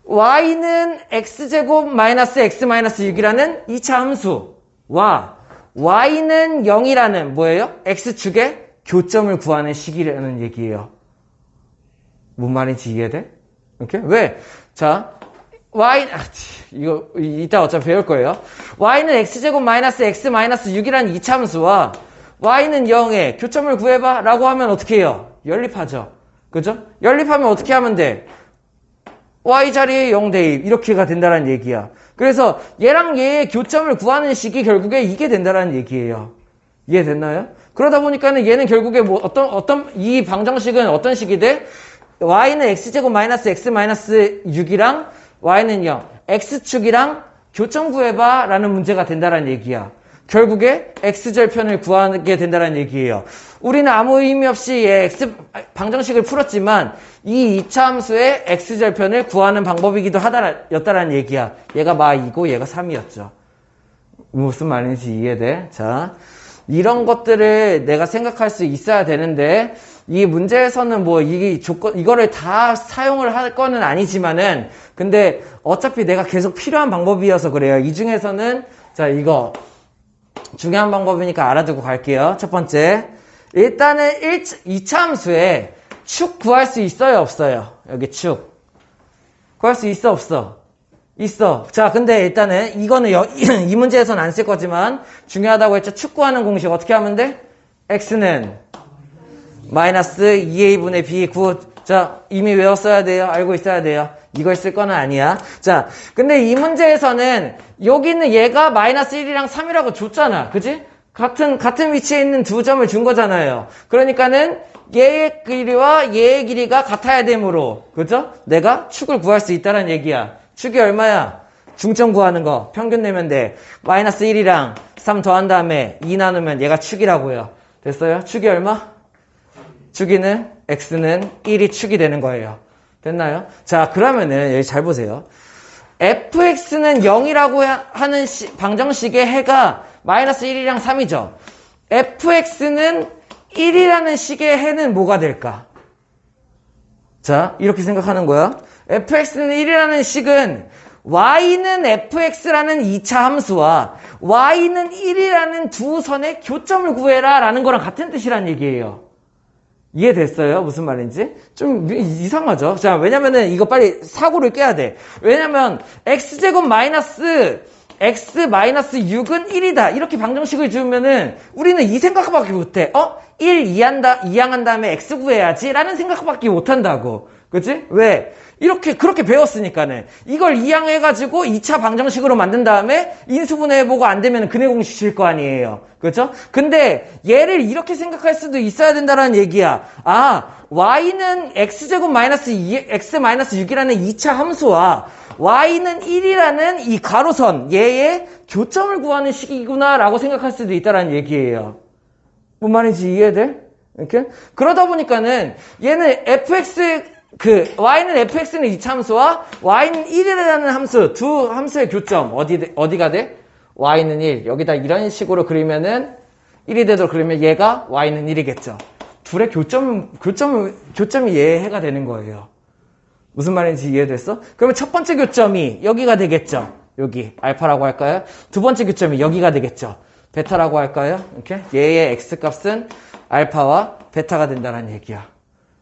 y는 x제곱 마이너스 x 마이너스 6이라는 2차 함수와 y는 0이라는 뭐예요? x축의 교점을 구하는 식이라는 얘기예요. 뭔 말인지 이해돼? 이렇게? 왜? 자, 이거 이따 어차피 배울 거예요. y는 x제곱 마이너스 x 마이너스 6이라는 2차 함수와 y는 0에 교점을 구해봐 라고 하면 어떻게 해요? 연립하죠. 그죠? 연립하면 어떻게 하면 돼? y 자리에 0 대입 이렇게가 된다는 얘기야. 그래서 얘랑 얘의 교점을 구하는 식이 결국에 이게 된다는 얘기예요. 이해됐나요? 그러다 보니까는 얘는 결국에 뭐 어떤 이 방정식은 어떤 식이 돼? y는 x제곱 마이너스 x 마이너스 6이랑 y는 0, x축이랑 교점 구해봐 라는 문제가 된다는 얘기야. 결국에 x절편을 구하게 된다는 얘기예요. 우리는 아무 의미 없이 x 방정식을 풀었지만 이 2차 함수의 x절편을 구하는 방법이기도 였다는 얘기야. 얘가 마 2고 얘가 3이었죠. 무슨 말인지 이해돼? 자, 이런 것들을 내가 생각할 수 있어야 되는데 이 문제에서는 뭐 이거를 다 사용을 할 거는 아니지만은 근데 어차피 내가 계속 필요한 방법이어서 그래요. 이 중에서는 자, 이거 중요한 방법이니까 알아두고 갈게요. 첫 번째, 일단은 2차 함수에 축 구할 수 있어요, 없어요? 여기 축 구할 수 있어, 없어? 있어. 자, 근데 일단은 이거는 이 문제에서는 안 쓸 거지만 중요하다고 했죠. 축 구하는 공식 어떻게 하면 돼? x는 마이너스 2a분의 b 9. 자, 이미 외웠어야 돼요. 알고 있어야 돼요. 이걸 쓸 거는 아니야. 자, 근데 이 문제에서는 여기는 얘가 마이너스 1이랑 3이라고 줬잖아. 그지? 같은 위치에 있는 두 점을 준 거잖아요. 그러니까는 얘의 길이와 얘의 길이가 같아야 되므로, 그죠? 내가 축을 구할 수 있다는 얘기야. 축이 얼마야? 중점 구하는 거. 평균 내면 돼. 마이너스 1이랑 3 더한 다음에 2 나누면 얘가 축이라고요. 됐어요? 축이 얼마? 축이는 x는 1이 축이 되는 거예요. 됐나요? 자, 그러면은 여기 잘 보세요. fx는 0이라고 하는 방정식의 해가 마이너스 1이랑 3이죠. fx는 1이라는 식의 해는 뭐가 될까? 자, 이렇게 생각하는 거야. fx는 1이라는 식은 y는 fx라는 2차 함수와 y는 1이라는 두 선의 교점을 구해라 라는 거랑 같은 뜻이란 얘기예요. 이해됐어요? 무슨 말인지? 좀 이상하죠? 자, 왜냐면은 이거 빨리 사고를 깨야 돼. 왜냐면 x제곱 마이너스 x 마이너스 6은 1이다. 이렇게 방정식을 주면은 우리는 이 생각밖에 못해. 1 이항한 다음에 x 구해야지 라는 생각밖에 못한다고. 그치? 왜? 그렇게 배웠으니까는. 이걸 이항해가지고 2차 방정식으로 만든 다음에 인수분해해보고 안 되면 근해 공식 칠 거 아니에요. 그렇죠? 근데 얘를 이렇게 생각할 수도 있어야 된다는 얘기야. y는 x제곱 마이너스 x 마이너스 6이라는 2차 함수와 y는 1이라는 이 가로선, 얘의 교점을 구하는 식이구나 라고 생각할 수도 있다는 얘기예요. 뭔 말인지 이해돼? 이렇게? 그러다 보니까는 얘는 y는 fx는 2차 함수와 y는 1이라는 함수, 두 함수의 교점, 어디가 돼? y는 1. 여기다 이런 식으로 그리면은 1이 되도록 그리면 얘가 y는 1이겠죠. 둘의 교점이 얘의 해가 되는 거예요. 무슨 말인지 이해됐어? 그러면 첫 번째 교점이 여기가 되겠죠. 여기 알파라고 할까요? 두 번째 교점이 여기가 되겠죠. 베타라고 할까요? 이렇게 얘의 x 값은 알파와 베타가 된다는 얘기야.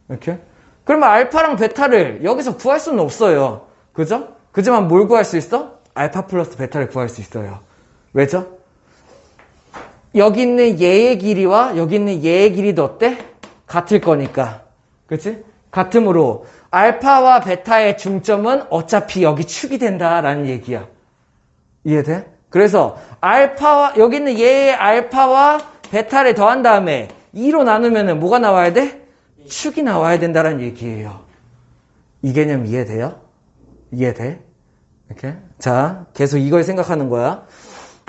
이렇게. 그러면 알파랑 베타를 여기서 구할 수는 없어요. 그죠? 그지만 뭘 구할 수 있어? 알파 플러스 베타를 구할 수 있어요. 왜죠? 여기 있는 얘의 길이와 여기 있는 얘의 길이도 어때? 같을 거니까. 그치? 같으므로 알파와 베타의 중점은 어차피 여기 축이 된다라는 얘기야. 이해돼? 그래서 여기 있는 얘의 알파와 베타를 더한 다음에 2로 나누면은 뭐가 나와야 돼? 축이 나와야 된다는 얘기예요. 이 개념 이해돼요? 이해돼? 이렇게. 자, 계속 이걸 생각하는 거야.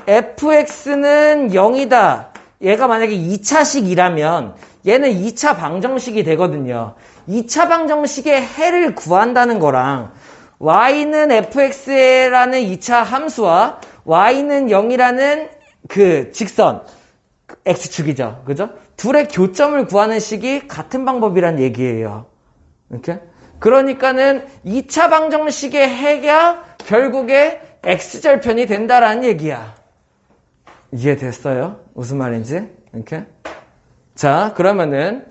fx는 0이다. 얘가 만약에 2차식이라면 얘는 2차 방정식이 되거든요. 2차 방정식의 해를 구한다는 거랑 y는 fx라는 2차 함수와 y는 0이라는 그 직선, x축이죠. 그죠? 둘의 교점을 구하는 식이 같은 방법이란 얘기예요. 이렇게? 그러니까는 2차 방정식의 해가 결국에 x절편이 된다라는 얘기야. 이해됐어요? 무슨 말인지? 이렇게? 자, 그러면은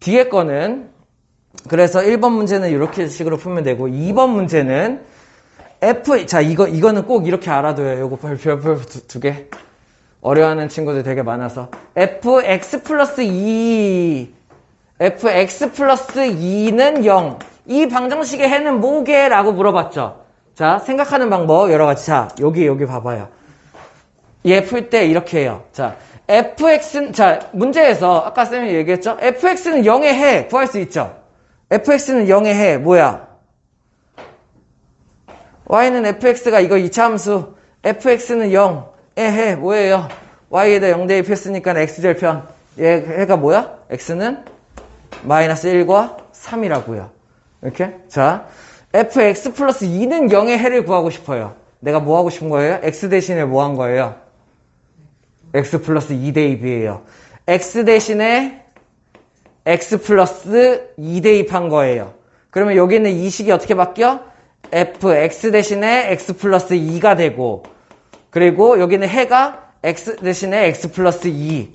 뒤에 거는 그래서 1번 문제는 이렇게 식으로 풀면 되고 2번 문제는 자, 이거는 꼭 이렇게 알아둬요. 요거 별표 두 개. 어려워하는 친구들 되게 많아서 fx 플러스 2는 0. 이 방정식의 해는 뭐게? 라고 물어봤죠. 자, 생각하는 방법 여러 가지. 자, 여기 봐봐요. 얘 풀 때 이렇게 해요. 자, 자, 문제에서 아까 쌤이 얘기했죠? fx는 0의 해 구할 수 있죠? fx는 0의 해 뭐야? y는 fx가 이거 2차 함수 fx는 0의 해 뭐예요? y에다 0 대입했으니까 x절편 얘 해가 뭐야? x는 마이너스 1과 3이라고요. 이렇게? 자, fx 플러스 2는 0의 해를 구하고 싶어요. 내가 뭐 하고 싶은 거예요? x 대신에 뭐 한 거예요? x 플러스 2 대입이에요. x 대신에 x 플러스 2 대입한 거예요. 그러면 여기 있는 이 식이 어떻게 바뀌어? x 대신에 x 플러스 2가 되고 그리고 여기는 해가 x 대신에 x 플러스 2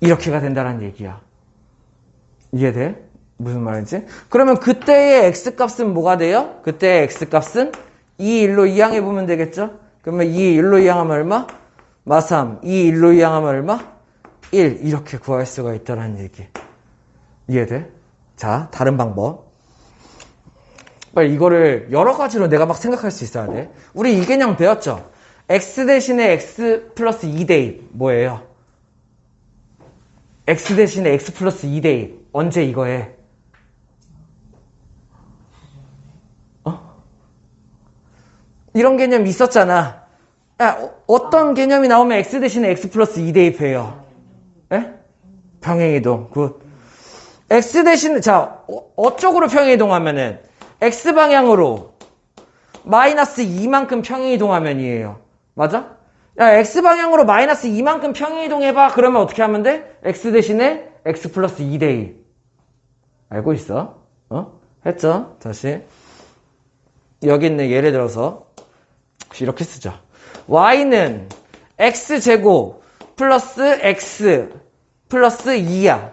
이렇게가 된다는 얘기야. 이해돼? 무슨 말인지? 그러면 그때의 x값은 뭐가 돼요? 그때의 x값은 2, 1로 이항해보면 되겠죠? 그러면 2, 1로 이항하면 얼마? 마3. 2, 1로 이항하면 얼마? 1. 이렇게 구할 수가 있다는 얘기. 이해돼? 자, 다른 방법. 빨리 이거를 여러 가지로 내가 막 생각할 수 있어야 돼. 우리 이 개념 배웠죠? x 대신에 x 플러스 2 대입. 뭐예요? x 대신에 x 플러스 2 대입. 언제 이거 해? 이런 개념 있었잖아. 야, 어떤 개념이 나오면 x 대신에 x 플러스 2 대입해요? 예? 평행이동. 굿. x 대신에, 자, 어쪽으로 평행이동하면은 x 방향으로 마이너스 2만큼 평행이동하면이에요. 맞아? 야, x방향으로 마이너스 2만큼 평행이동해봐. 그러면 어떻게 하면 돼? x 대신에 x 플러스 2대2. 알고 있어? 했죠? 다시. 여기 있는 예를 들어서 이렇게 쓰자. y는 x제곱 플러스 x 플러스 2야.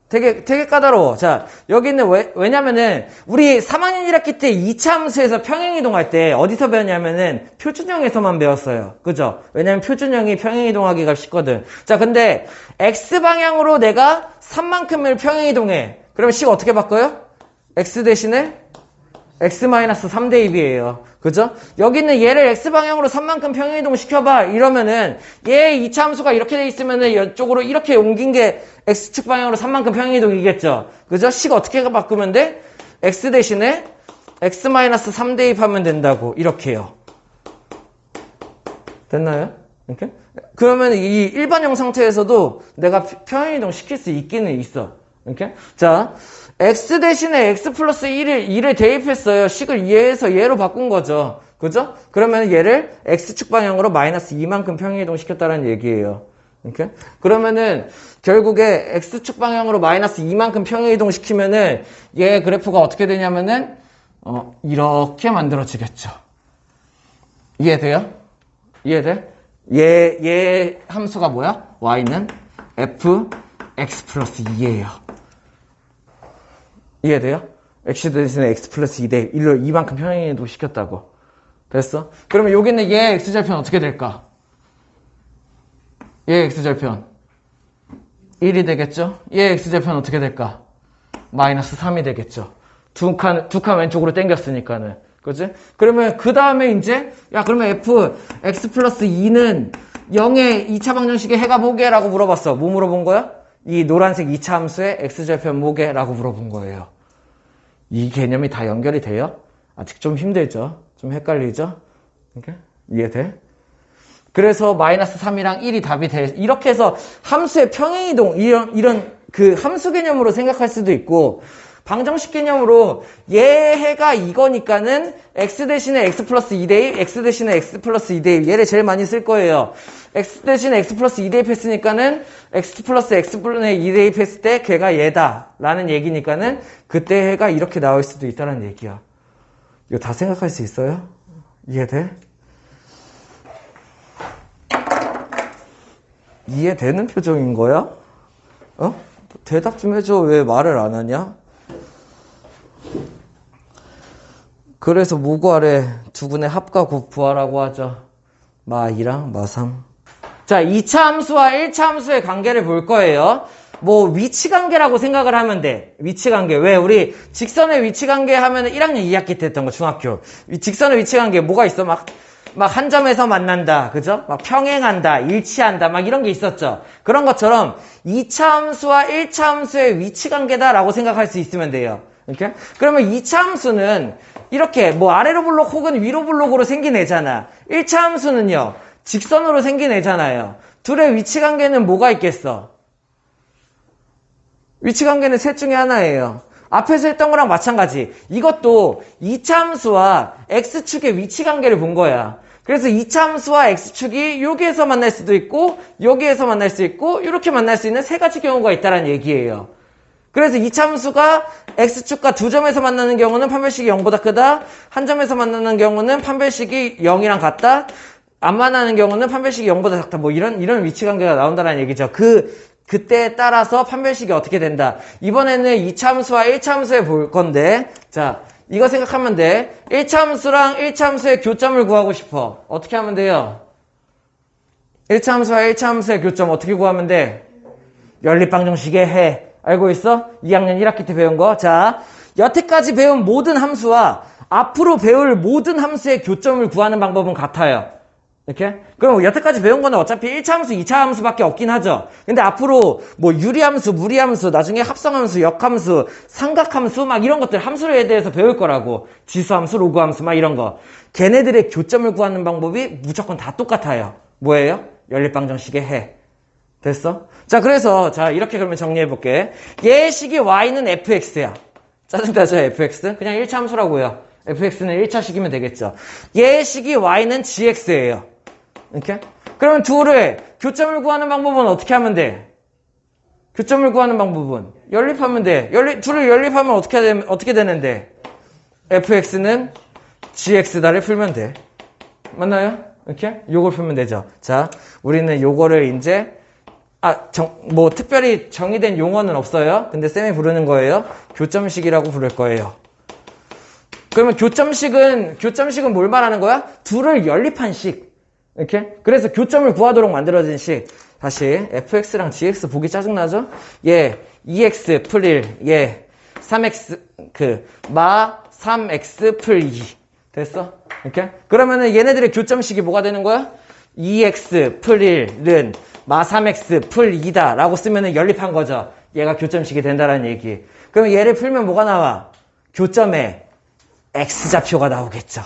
되게 까다로워. 자, 여기 있는 왜냐면은 우리 3학년 1학기 때 2차 함수에서 평행이동할 때 어디서 배웠냐면은 표준형에서만 배웠어요. 그죠? 왜냐면 표준형이 평행이동하기가 쉽거든. 자, 근데 x방향으로 내가 3만큼을 평행이동해. 그러면 식 어떻게 바꿔요? x 대신에 x-3 대입이에요. 그죠? 여기 있는 얘를 x방향으로 3만큼 평행이동 시켜봐. 이러면은 얘 2차 함수가 이렇게 돼 있으면은 이쪽으로 이렇게 옮긴 게 x축 방향으로 3만큼 평행이동이겠죠? 그죠? 식 어떻게 바꾸면 돼? x 대신에 x-3 대입하면 된다고. 이렇게요. 됐나요? 이렇게? 그러면 이 일반형 상태에서도 내가 평행이동 시킬 수 있기는 있어. 이렇게? 자, x 대신에 x 플러스 2를 대입했어요. 식을 이해해서 얘로 바꾼 거죠. 그죠? 그러면 얘를 x축 방향으로 마이너스 2만큼 평행이동 시켰다는 얘기예요. 이렇게? 그러면은 결국에 x축 방향으로 마이너스 2만큼 평행이동 시키면은 얘 그래프가 어떻게 되냐면은 이렇게 만들어지겠죠. 이해돼요? 이해돼? 얘 함수가 뭐야? y는 f x 플러스 2예요. 이해돼요? x 대신에 x 플러스 2대 1로 2만큼 평행이동 시켰다고. 됐어? 그러면 여기는 얘 x절편 어떻게 될까? 얘 x절편 1이 되겠죠? 얘 x절편 어떻게 될까? 마이너스 3이 되겠죠? 두 칸 왼쪽으로 당겼으니까는. 그치? 그러면 그 다음에 이제 그러면 f x 플러스 2는 0의 2차 방정식의 해가 뭐게라고 물어봤어. 뭐 물어본 거야? 이 노란색 2차 함수의 x절편 뭐게? 라고 물어본 거예요. 이 개념이 다 연결이 돼요? 아직 좀 힘들죠? 좀 헷갈리죠? 이렇게? 이해돼? 그래서 마이너스 3이랑 1이 답이 돼. 이렇게 해서 함수의 평행이동, 이런 그 함수 개념으로 생각할 수도 있고, 방정식 개념으로 얘 해가 이거니까는 x 대신에 x 플러스 2대입, x 대신에 x 플러스 2대입. 얘를 제일 많이 쓸 거예요. x 대신에 x 플러스 2대입 했으니까는 x 플러스 x분의 2대입 했을 때 걔가 얘다 라는 얘기니까는 그때 해가 이렇게 나올 수도 있다는 얘기야. 이거 다 생각할 수 있어요? 이해돼? 이해되는 표정인 거야? 대답 좀 해줘. 왜 말을 안 하냐? 그래서 뭐 구하래? 두근의 합과 곱 구하라고 하죠. 마2랑 마3. 자, 2차 함수와 1차 함수의 관계를 볼 거예요. 뭐 위치 관계라고 생각을 하면 돼. 위치 관계. 왜? 우리 직선의 위치 관계 하면은 1학년 2학기 때 했던 거, 중학교. 직선의 위치 관계 뭐가 있어? 막 한 점에서 만난다. 그죠? 막 평행한다. 일치한다. 막 이런 게 있었죠. 그런 것처럼 2차 함수와 1차 함수의 위치 관계다라고 생각할 수 있으면 돼요. 이렇게? 그러면 2차 함수는 이렇게 뭐 아래로 블록 혹은 위로 블록으로 생긴 애잖아. 1차 함수는요. 직선으로 생긴 애잖아요. 둘의 위치 관계는 뭐가 있겠어? 위치 관계는 셋 중에 하나예요. 앞에서 했던 거랑 마찬가지. 이것도 2차 함수와 x축의 위치 관계를 본 거야. 그래서 2차 함수와 x축이 여기에서 만날 수도 있고 여기에서 만날 수 있고 이렇게 만날 수 있는 세 가지 경우가 있다는 얘기예요. 그래서 2차 함수가 x축과 두 점에서 만나는 경우는 판별식이 0보다 크다. 한 점에서 만나는 경우는 판별식이 0이랑 같다. 안 만나는 경우는 판별식이 0보다 작다. 뭐 이런 위치 관계가 나온다는 얘기죠. 그때에 따라서 판별식이 어떻게 된다. 이번에는 2차 함수와 1차 함수에 볼 건데, 자, 이거 생각하면 돼. 1차 함수랑 1차 함수의 교점을 구하고 싶어. 어떻게 하면 돼요? 1차 함수와 1차 함수의 교점 어떻게 구하면 돼? 연립방정식의 해. 알고 있어? 2학년 1학기 때 배운 거. 자, 여태까지 배운 모든 함수와 앞으로 배울 모든 함수의 교점을 구하는 방법은 같아요. 이렇게? 그럼 여태까지 배운 거는 어차피 1차 함수, 2차 함수밖에 없긴 하죠. 근데 앞으로 뭐 유리함수, 무리함수, 나중에 합성함수, 역함수, 삼각함수 막 이런 것들 함수에 대해서 배울 거라고. 지수함수, 로그함수 막 이런 거. 걔네들의 교점을 구하는 방법이 무조건 다 똑같아요. 뭐예요? 연립방정식의 해. 됐어? 자, 그래서 자 이렇게 그러면 정리해 볼게. 얘의 식이 y는 fx야. 짜증나죠? fx? 그냥 1차 함수라고요. fx는 1차식이면 되겠죠. 얘의 식이 y는 gx예요. 이렇게? 그러면 둘을 교점을 구하는 방법은 어떻게 하면 돼? 교점을 구하는 방법은 연립하면 돼. 둘을 연립하면 어떻게 되는데? fx는 gx다를 풀면 돼. 맞나요? 이렇게? 요걸 풀면 되죠. 자, 우리는 요거를 이제 특별히 정의된 용어는 없어요. 근데 쌤이 부르는 거예요. 교점식이라고 부를 거예요. 그러면 교점식은 뭘 말하는 거야? 둘을 연립한 식. 이렇게? 그래서 교점을 구하도록 만들어진 식. 다시, fx랑 gx 보기 짜증나죠? 얘, 2x 풀 1, 얘, 3x, 마 3x 풀 2. 됐어? 이렇게? 그러면은 얘네들의 교점식이 뭐가 되는 거야? 2x 풀 1은 마 3x 풀 2다 라고 쓰면은 연립한 거죠. 얘가 교점식이 된다라는 얘기. 그러면 얘를 풀면 뭐가 나와? 교점에 x좌표가 나오겠죠.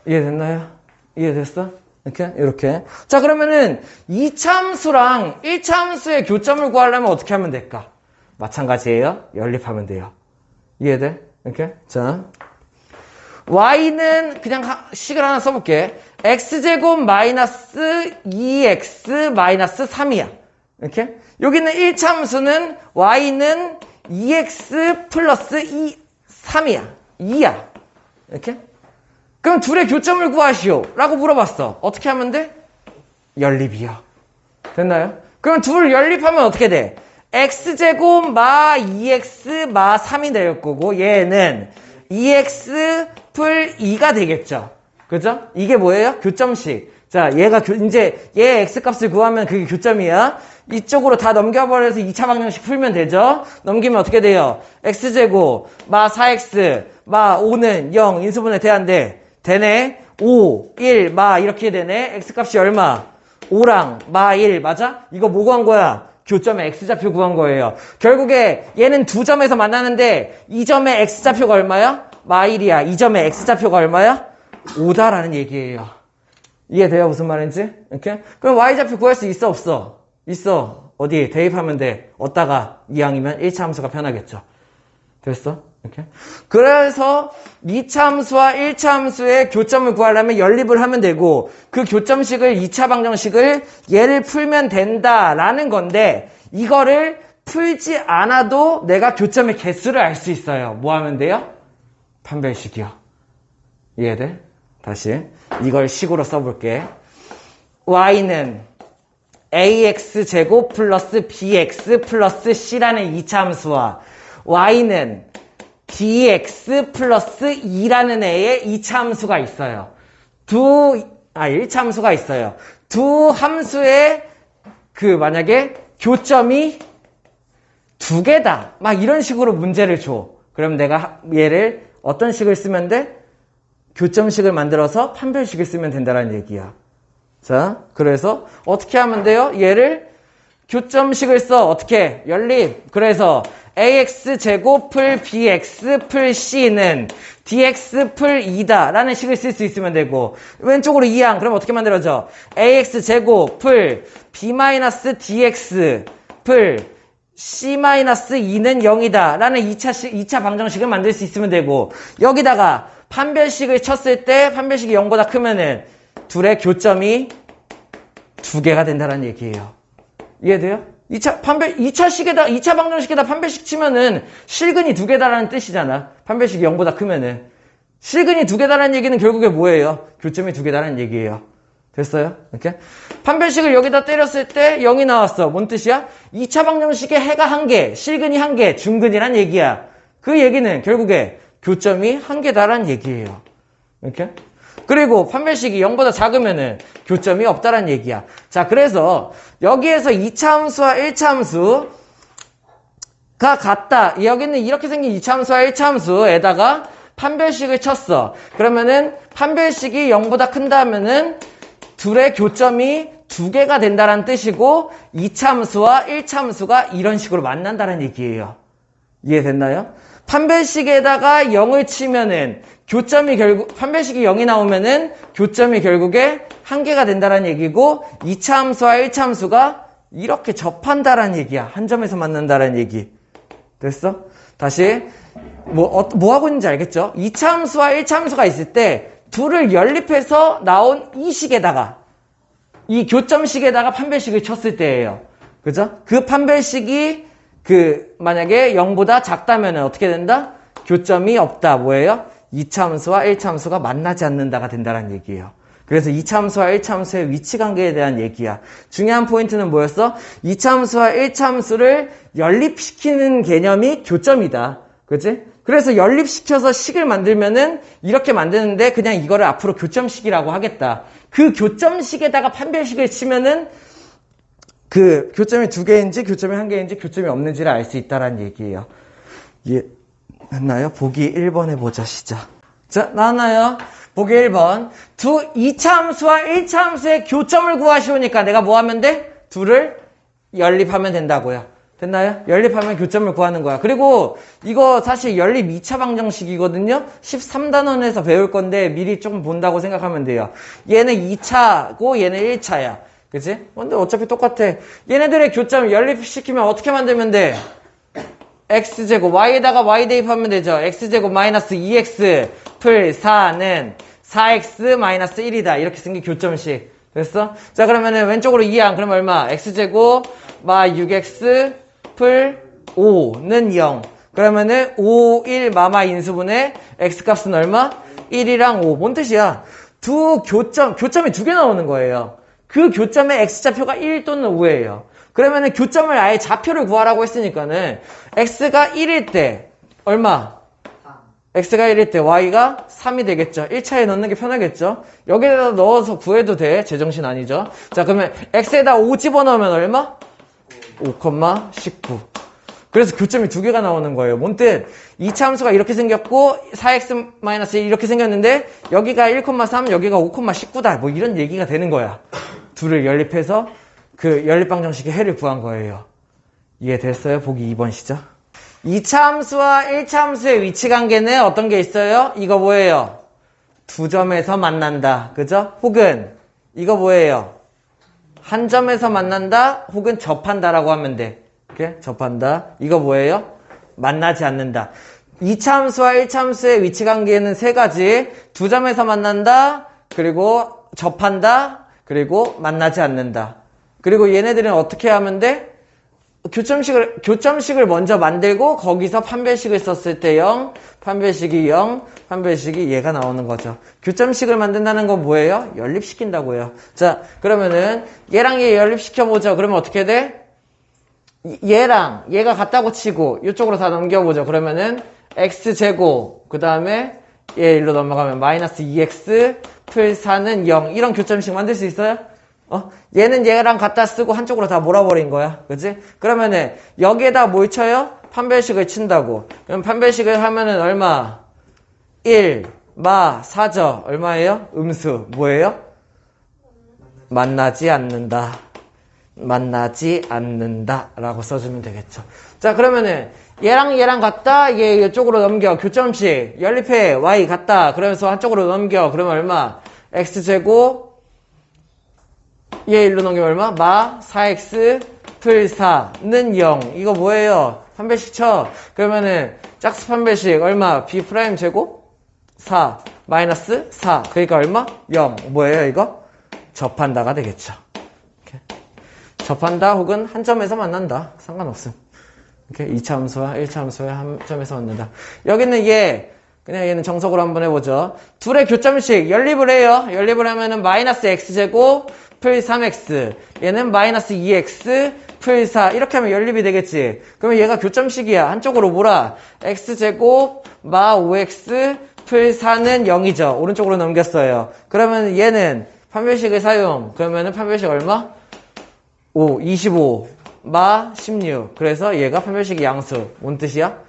이해됐나요? 이해됐어? 이렇게. 자, 그러면은 2차함수랑 1차함수의 교점을 구하려면 어떻게 하면 될까? 마찬가지예요. 연립하면 돼요. 이해돼? 이렇게. 자, y는 그냥 식을 하나 써볼게. x제곱 마이너스 2x 마이너스 3이야. 이렇게. 여기는 1차함수는 y는 2x 플러스 3이야. 2야. 이렇게. 그럼 둘의 교점을 구하시오. 라고 물어봤어. 어떻게 하면 돼? 연립이요. 됐나요? 그럼 둘을 연립하면 어떻게 돼? x제곱 마 2x 마 3이 될 거고 얘는 2x 풀 2가 되겠죠. 그죠? 이게 뭐예요? 교점식. 자, 이제 얘 x값을 구하면 그게 교점이야. 이쪽으로 다 넘겨버려서 2차 방정식 풀면 되죠? 넘기면 어떻게 돼요? x제곱 마 4x 마 5는 0 인수분해 돼안돼? 되네. 5, 1, 마 이렇게 되네. x값이 얼마? 5랑 마 1 맞아? 이거 뭐 구한 거야? 교점의 x좌표 구한 거예요. 결국에 얘는 두 점에서 만나는데 이 점의 x좌표가 얼마야? 마 1이야. 이 점의 x좌표가 얼마야? 5다라는 얘기예요. 이해돼요? 무슨 말인지? 이렇게? 그럼 y좌표 구할 수 있어? 없어? 있어. 어디? 대입하면 돼. 얻다가 이항이면 1차 함수가 편하겠죠. 됐어? 이렇게. 그래서 2차 함수와 1차 함수의 교점을 구하려면 연립을 하면 되고 그 교점식을 2차 방정식을 얘를 풀면 된다라는 건데 이거를 풀지 않아도 내가 교점의 개수를 알 수 있어요. 뭐 하면 돼요? 판별식이요. 이해돼? 다시 이걸 식으로 써볼게. y는 ax제곱 플러스 bx 플러스 c라는 2차 함수와 y는 dx 플러스 2라는 애의 2차 함수가 있어요. 1차 함수가 있어요. 두 함수의 만약에 교점이 두 개다. 막 이런 식으로 문제를 줘. 그럼 내가 얘를 어떤 식을 쓰면 돼? 교점식을 만들어서 판별식을 쓰면 된다는 얘기야. 자, 그래서 어떻게 하면 돼요? 얘를 교점식을 써. 어떻게? 연립. 그래서 ax제곱 풀 bx 풀 c는 dx 풀 2다 라는 식을 쓸 수 있으면 되고 왼쪽으로 2항 그럼 어떻게 만들어져? ax제곱 풀 b-dx 풀 c-2는 0이다 라는 2차 방정식을 만들 수 있으면 되고 여기다가 판별식을 쳤을 때 판별식이 0보다 크면은 둘의 교점이 두 개가 된다는 얘기예요. 이해돼요? 2차 방정식에다 판별식 치면은 실근이 두 개다라는 뜻이잖아. 판별식이 0보다 크면은. 실근이 두 개다라는 얘기는 결국에 뭐예요? 교점이 두 개다라는 얘기예요. 됐어요? 이렇게? 판별식을 여기다 때렸을 때 0이 나왔어. 뭔 뜻이야? 2차 방정식에 해가 한 개, 실근이 한 개, 중근이란 얘기야. 그 얘기는 결국에 교점이 한 개다라는 얘기예요. 이렇게? 그리고 판별식이 0보다 작으면은 교점이 없다라는 얘기야. 자, 그래서 여기에서 2차 함수와 1차 함수가 같다. 여기는 이렇게 생긴 2차 함수와 1차 함수에다가 판별식을 쳤어. 그러면은 판별식이 0보다 큰다면은 둘의 교점이 두 개가 된다는 뜻이고 2차 함수와 1차 함수가 이런 식으로 만난다는 얘기예요. 이해됐나요? 판별식에다가 0을 치면은 판별식이 0이 나오면은 교점이 결국에 한 개가 된다는 얘기고 2차 함수와 1차 함수가 이렇게 접한다라는 얘기야. 한 점에서 만난다라는 얘기. 됐어? 다시 뭐 하고 있는지 알겠죠? 2차 함수와 1차 함수가 있을 때 둘을 연립해서 나온 이 식에다가 이 교점식에다가 판별식을 쳤을 때예요. 그죠? 그 판별식이 만약에 0보다 작다면 어떻게 된다? 교점이 없다. 뭐예요? 2차 함수와 1차 함수가 만나지 않는다가 된다는 얘기예요. 그래서 2차 함수와 1차 함수의 위치 관계에 대한 얘기야. 중요한 포인트는 뭐였어? 2차 함수와 1차 함수를 연립시키는 개념이 교점이다. 그치? 그래서 연립시켜서 식을 만들면은 이렇게 만드는데 그냥 이거를 앞으로 교점식이라고 하겠다. 그 교점식에다가 판별식을 치면은 그 교점이 2개인지 교점이 1개인지 교점이 없는지를 알 수 있다는 얘기예요. 됐나요? 보기 1번 해보자. 시작. 자, 나왔나요? 보기 1번. 2차 함수와 1차 함수의 교점을 구하시오니까 내가 뭐 하면 돼? 둘을 연립하면 된다고요. 됐나요? 연립하면 교점을 구하는 거야. 그리고 이거 사실 연립 2차 방정식이거든요. 13단원에서 배울 건데 미리 조금 본다고 생각하면 돼요. 얘는 2차고 얘는 1차야. 그치? 근데 어차피 똑같아. 얘네들의 교점 연립시키면 어떻게 만들면 돼? x제곱 y에다가 y 대입하면 되죠. x제곱 마이너스 2x 풀 4는 4x 마이너스 1이다. 이렇게 생긴 교점식. 됐어? 자, 그러면은 왼쪽으로 2항. 그러면 얼마? x제곱 마 6x 풀 5는 0. 그러면은 5, 1 마마 인수분의 x값은 얼마? 1이랑 5. 뭔 뜻이야? 교점이 2개 나오는 거예요. 그 교점의 x좌표가 1 또는 5예요. 그러면은 교점을 아예 좌표를 구하라고 했으니까는 x가 1일 때 얼마? 3. x가 1일 때 y가 3이 되겠죠. 1차에 넣는 게 편하겠죠. 여기에다 넣어서 구해도 돼. 제정신 아니죠. 자, 그러면 x에다 5 집어넣으면 얼마? 5,19. 그래서 교점이 2개가 나오는 거예요. 뭔 뜻? 2차 함수가 이렇게 생겼고 4x-1 이렇게 생겼는데 여기가 1,3 여기가 5,19다. 뭐 이런 얘기가 되는 거야. 둘을 연립해서 그 연립방정식의 해를 구한 거예요. 이해됐어요? 보기 2번 시작. 2차 함수와 1차 함수의 위치 관계는 어떤 게 있어요? 이거 뭐예요? 두 점에서 만난다. 그죠? 혹은 이거 뭐예요? 한 점에서 만난다 혹은 접한다라고 하면 돼. 이렇게 접한다. 이거 뭐예요? 만나지 않는다. 2차 함수와 1차 함수의 위치 관계는 세 가지. 두 점에서 만난다. 그리고 접한다. 그리고 만나지 않는다. 그리고 얘네들은 어떻게 하면 돼? 교점식을 먼저 만들고 거기서 판별식을 썼을 때 0, 판별식이 0, 판별식이 얘가 나오는 거죠. 교점식을 만든다는 건 뭐예요? 연립시킨다고요. 자, 그러면은 얘랑 얘 연립시켜보죠. 그러면 어떻게 돼? 얘랑 얘가 같다고 치고 이쪽으로 다 넘겨보죠. 그러면은 x제곱 그 다음에 얘 일로 넘어가면 마이너스 2x 풀 4는 0 이런 교점식 만들 수 있어요? 얘는 얘랑 갖다 쓰고 한쪽으로 다 몰아버린 거야. 그치? 그러면은 여기에다 뭘 쳐요? 판별식을 친다고. 그럼 판별식을 하면은 얼마? 1, 마, 4죠. 얼마예요? 음수. 뭐예요? 만나지 않는다. 만나지 않는다. 라고 써주면 되겠죠. 자, 그러면은 얘랑 같다. 얘 이쪽으로 넘겨. 교점식. 연립해. y 같다. 그러면서 한쪽으로 넘겨. 그러면 얼마? x제곱 얘 일로 넘기면 얼마? 마 4x 풀 4는 0. 이거 뭐예요? 판별식 쳐. 그러면은 짝수 판별식 얼마? b 프라임 제곱 4 마이너스 4. 그러니까 얼마? 0. 뭐예요 이거? 접한다가 되겠죠. 이렇게. 접한다 혹은 한 점에서 만난다. 상관없음. 이렇게 2차 함수와 1차 함수의 한 점에서 만난다. 여기는 그냥 얘는 정석으로 한번 해보죠. 둘의 교점식 연립을 해요. 연립을 하면은 마이너스 x제곱 풀 3x 얘는 마이너스 2x 풀 4 이렇게 하면 연립이 되겠지. 그러면 얘가 교점식이야. 한쪽으로 몰아. x제곱 마 5x 풀 4는 0이죠. 오른쪽으로 넘겼어요. 그러면 얘는 판별식을 사용. 그러면은 판별식 얼마? 5, 25 마 16. 그래서 얘가 판별식이 양수. 뭔 뜻이야?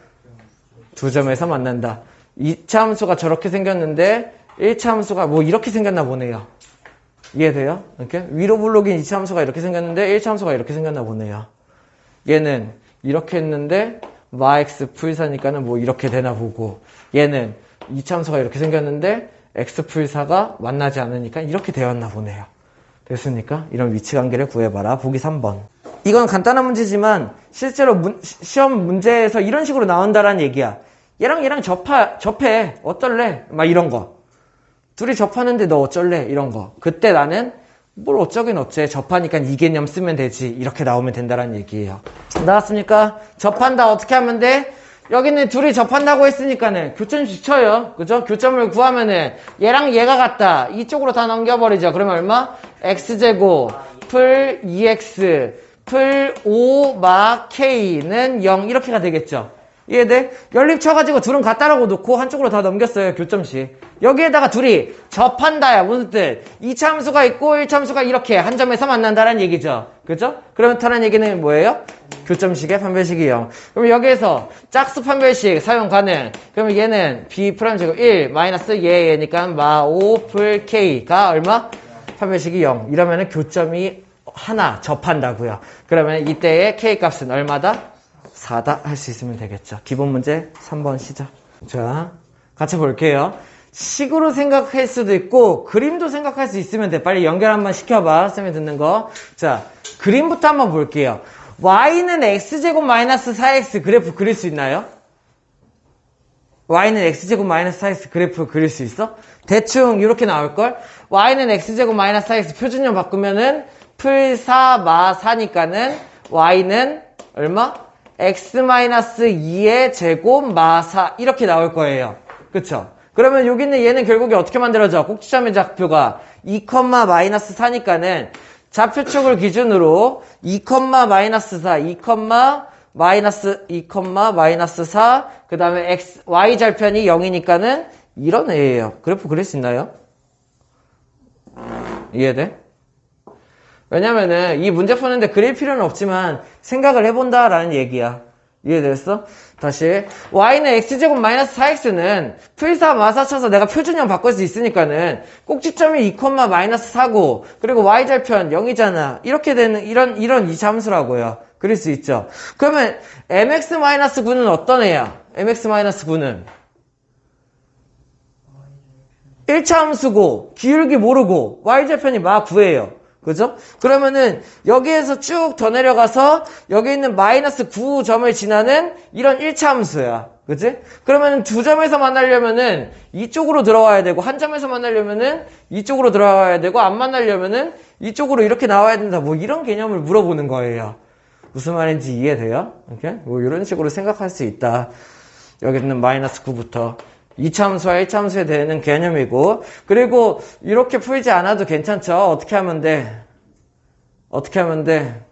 두 점에서 만난다. 2차 함수가 저렇게 생겼는데 1차 함수가 뭐 이렇게 생겼나 보네요. 이해돼요? 이렇게 위로 블록인 2차 함수가 이렇게 생겼는데 1차 함수가 이렇게 생겼나 보네요. 얘는 이렇게 했는데 마x 풀4니까는 뭐 이렇게 되나 보고, 얘는 2차 함수가 이렇게 생겼는데 x 풀4가 만나지 않으니까 이렇게 되었나 보네요. 됐습니까? 이런 위치 관계를 구해봐라. 보기 3번. 이건 간단한 문제지만 실제로 시험 문제에서 이런 식으로 나온다라는 얘기야. 얘랑 접해. 어쩔래? 막 이런 거. 둘이 접하는데 너 어쩔래? 이런 거. 그때 나는 뭘 어쩌긴 어째. 접하니까 이 개념 쓰면 되지. 이렇게 나오면 된다는 얘기예요. 나왔습니까? 접한다. 어떻게 하면 돼? 여기는 둘이 접한다고 했으니까는 교점식 쳐요. 그죠? 교점을 구하면은 얘랑 얘가 같다. 이쪽으로 다 넘겨버리죠. 그러면 얼마? x제곱 풀 2x 풀 5 마 k는 0 이렇게가 되겠죠. 이해돼? 연립 쳐가지고 둘은 같다라고 놓고 한쪽으로 다 넘겼어요. 교점식. 여기에다가 둘이 접한다야. 무슨 뜻? 2차 함수가 있고 1차 함수가 이렇게 한 점에서 만난다는 얘기죠. 그죠? 그렇다는 얘기는 뭐예요? 교점식의 판별식이 0. 그럼 여기에서 짝수 판별식 사용 가능. 그러면 얘는 b 프라임 제곱 1 마이너스 얘니까 마 5 풀 k가 얼마? 판별식이 0. 이러면은 교점이 하나 접한다고요. 그러면 이때의 k 값은 얼마다? 4다 할 수 있으면 되겠죠. 기본 문제 3번 시작. 자, 같이 볼게요. 식으로 생각할 수도 있고 그림도 생각할 수 있으면 돼. 빨리 연결 한번 시켜봐. 쌤이 듣는 거. 자, 그림부터 한번 볼게요. y는 x제곱 마이너스 4x 그래프 그릴 수 있나요? y는 x제곱 마이너스 4x 그래프 그릴 수 있어? 대충 이렇게 나올걸? y는 x제곱 마이너스 4x 표준형 바꾸면은 풀 4 마 4니까는 y는 얼마? x-2의 제곱 마 4 이렇게 나올 거예요. 그쵸? 그러면 여기 있는 얘는 결국에 어떻게 만들어져? 꼭지점의 좌표가 2, 마이너스 4니까는 좌표축을 기준으로 2, 마이너스 4, 2, 마이너스 4, 그 다음에 x, y 절편이 0이니까는 이런 애예요. 그래프 그릴 수 있나요? 이해돼? 왜냐면은 이 문제 푸는데 그릴 필요는 없지만 생각을 해본다라는 얘기야. 이해됐어? 다시 y는 x제곱 마이너스 4x는 풀4 마사 쳐서 내가 표준형 바꿀 수 있으니까는 꼭지점이 2, 마이너스 4고 그리고 y절편 0이잖아. 이렇게 되는 이런 2차 함수라고요. 그릴 수 있죠. 그러면 mx-9는 어떤 애야? mx-9는 1차 함수고 기울기 모르고 y절편이 마 9예요. 그죠? 그러면은 여기에서 쭉 더 내려가서 여기 있는 마이너스 9점을 지나는 이런 1차 함수야. 그치? 그러면은 두 점에서 만나려면은 이쪽으로 들어와야 되고 한 점에서 만나려면은 이쪽으로 들어와야 되고 안 만나려면은 이쪽으로 이렇게 나와야 된다. 뭐 이런 개념을 물어보는 거예요. 무슨 말인지 이해돼요? 이렇게? 뭐 이런 식으로 생각할 수 있다. 여기 있는 마이너스 9부터 2차 함수와 1차 함수에 대한 개념이고 그리고 이렇게 풀지 않아도 괜찮죠. 어떻게 하면 돼? 어떻게 하면 돼?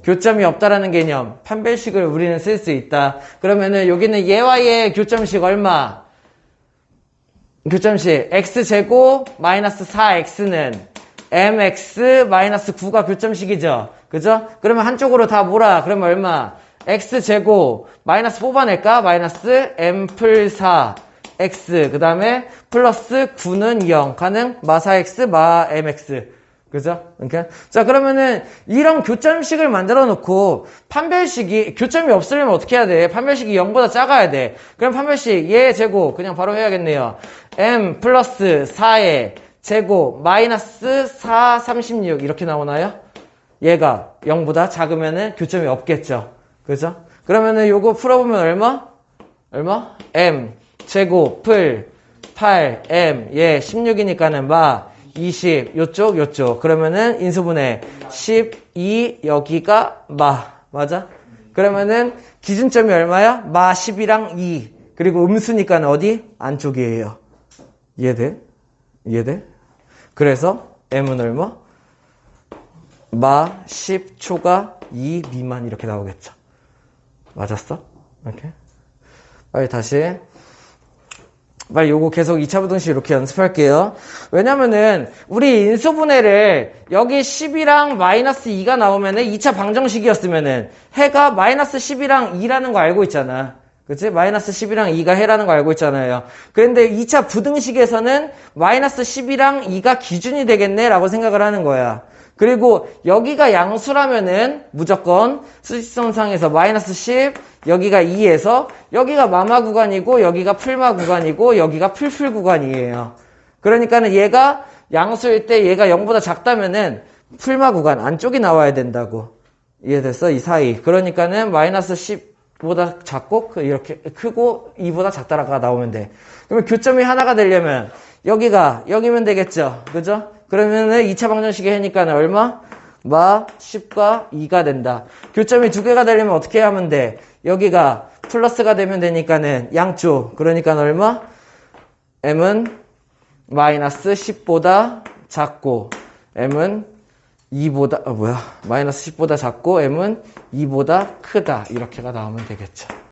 교점이 없다라는 개념 판별식을 우리는 쓸 수 있다. 그러면은 여기는 얘와 얘의 교점식 얼마? 교점식 x제곱 마이너스 4x는 mx 마이너스 9가 교점식이죠. 그죠? 그러면 한쪽으로 다 몰아. 그러면 얼마? x제곱 마이너스 뽑아낼까? 마이너스 m 풀 4 x 그 다음에 플러스 9는 0 가능 마 4x 마 mx 그죠? 이렇게 자 그러면은 이런 교점식을 만들어 놓고 판별식이 교점이 없으려면 어떻게 해야 돼? 판별식이 0보다 작아야 돼. 그럼 판별식 얘 제곱 그냥 바로 해야겠네요. m 플러스 4의 제곱 마이너스 4 36 이렇게 나오나요? 얘가 0보다 작으면은 교점이 없겠죠. 그죠? 그러면은 요거 풀어보면 얼마? m 제곱 풀 8 m 예 16이니까는 마 20 요쪽 그러면은 인수분해 12 여기가 마 맞아? 그러면은 기준점이 얼마야? 마 10이랑 2 그리고 음수니까 어디? 안쪽이에요. 이해돼? 그래서 m은 얼마? 마 10초가 2 미만 이렇게 나오겠죠. 맞았어? 이렇게. 빨리 요거 계속 2차 부등식 이렇게 연습할게요. 왜냐면은 우리 인수분해를 여기 10이랑 마이너스 2가 나오면은 2차 방정식이었으면은 해가 마이너스 10이랑 2라는 거 알고 있잖아. 그치? 마이너스 10이랑 2가 해라는 거 알고 있잖아요. 그런데 2차 부등식에서는 마이너스 10이랑 2가 기준이 되겠네 라고 생각을 하는 거야. 그리고 여기가 양수라면은 무조건 수직선상에서 마이너스 10, 여기가 2에서 여기가 마마 구간이고 여기가 풀마 구간이고 여기가 풀풀 구간이에요. 그러니까는 얘가 양수일 때 얘가 0보다 작다면은 풀마 구간 안쪽이 나와야 된다고. 이해됐어? 이 사이. 그러니까는 마이너스 10 보다 작고 이렇게 크고 2보다 작다라가 나오면 돼. 그러면 교점이 하나가 되려면 여기가 0이면 되겠죠. 그죠? 그러면은 2차 방정식의 해니까는 얼마? 마 10과 2가 된다. 교점이 두 개가 되려면 어떻게 하면 돼? 여기가 플러스가 되면 되니까는 양쪽. 그러니까 얼마? m은 마이너스 10보다 작고 m은 2보다 마이너스 10보다 작고 m은 2보다 크다. 이렇게가 나오면 되겠죠.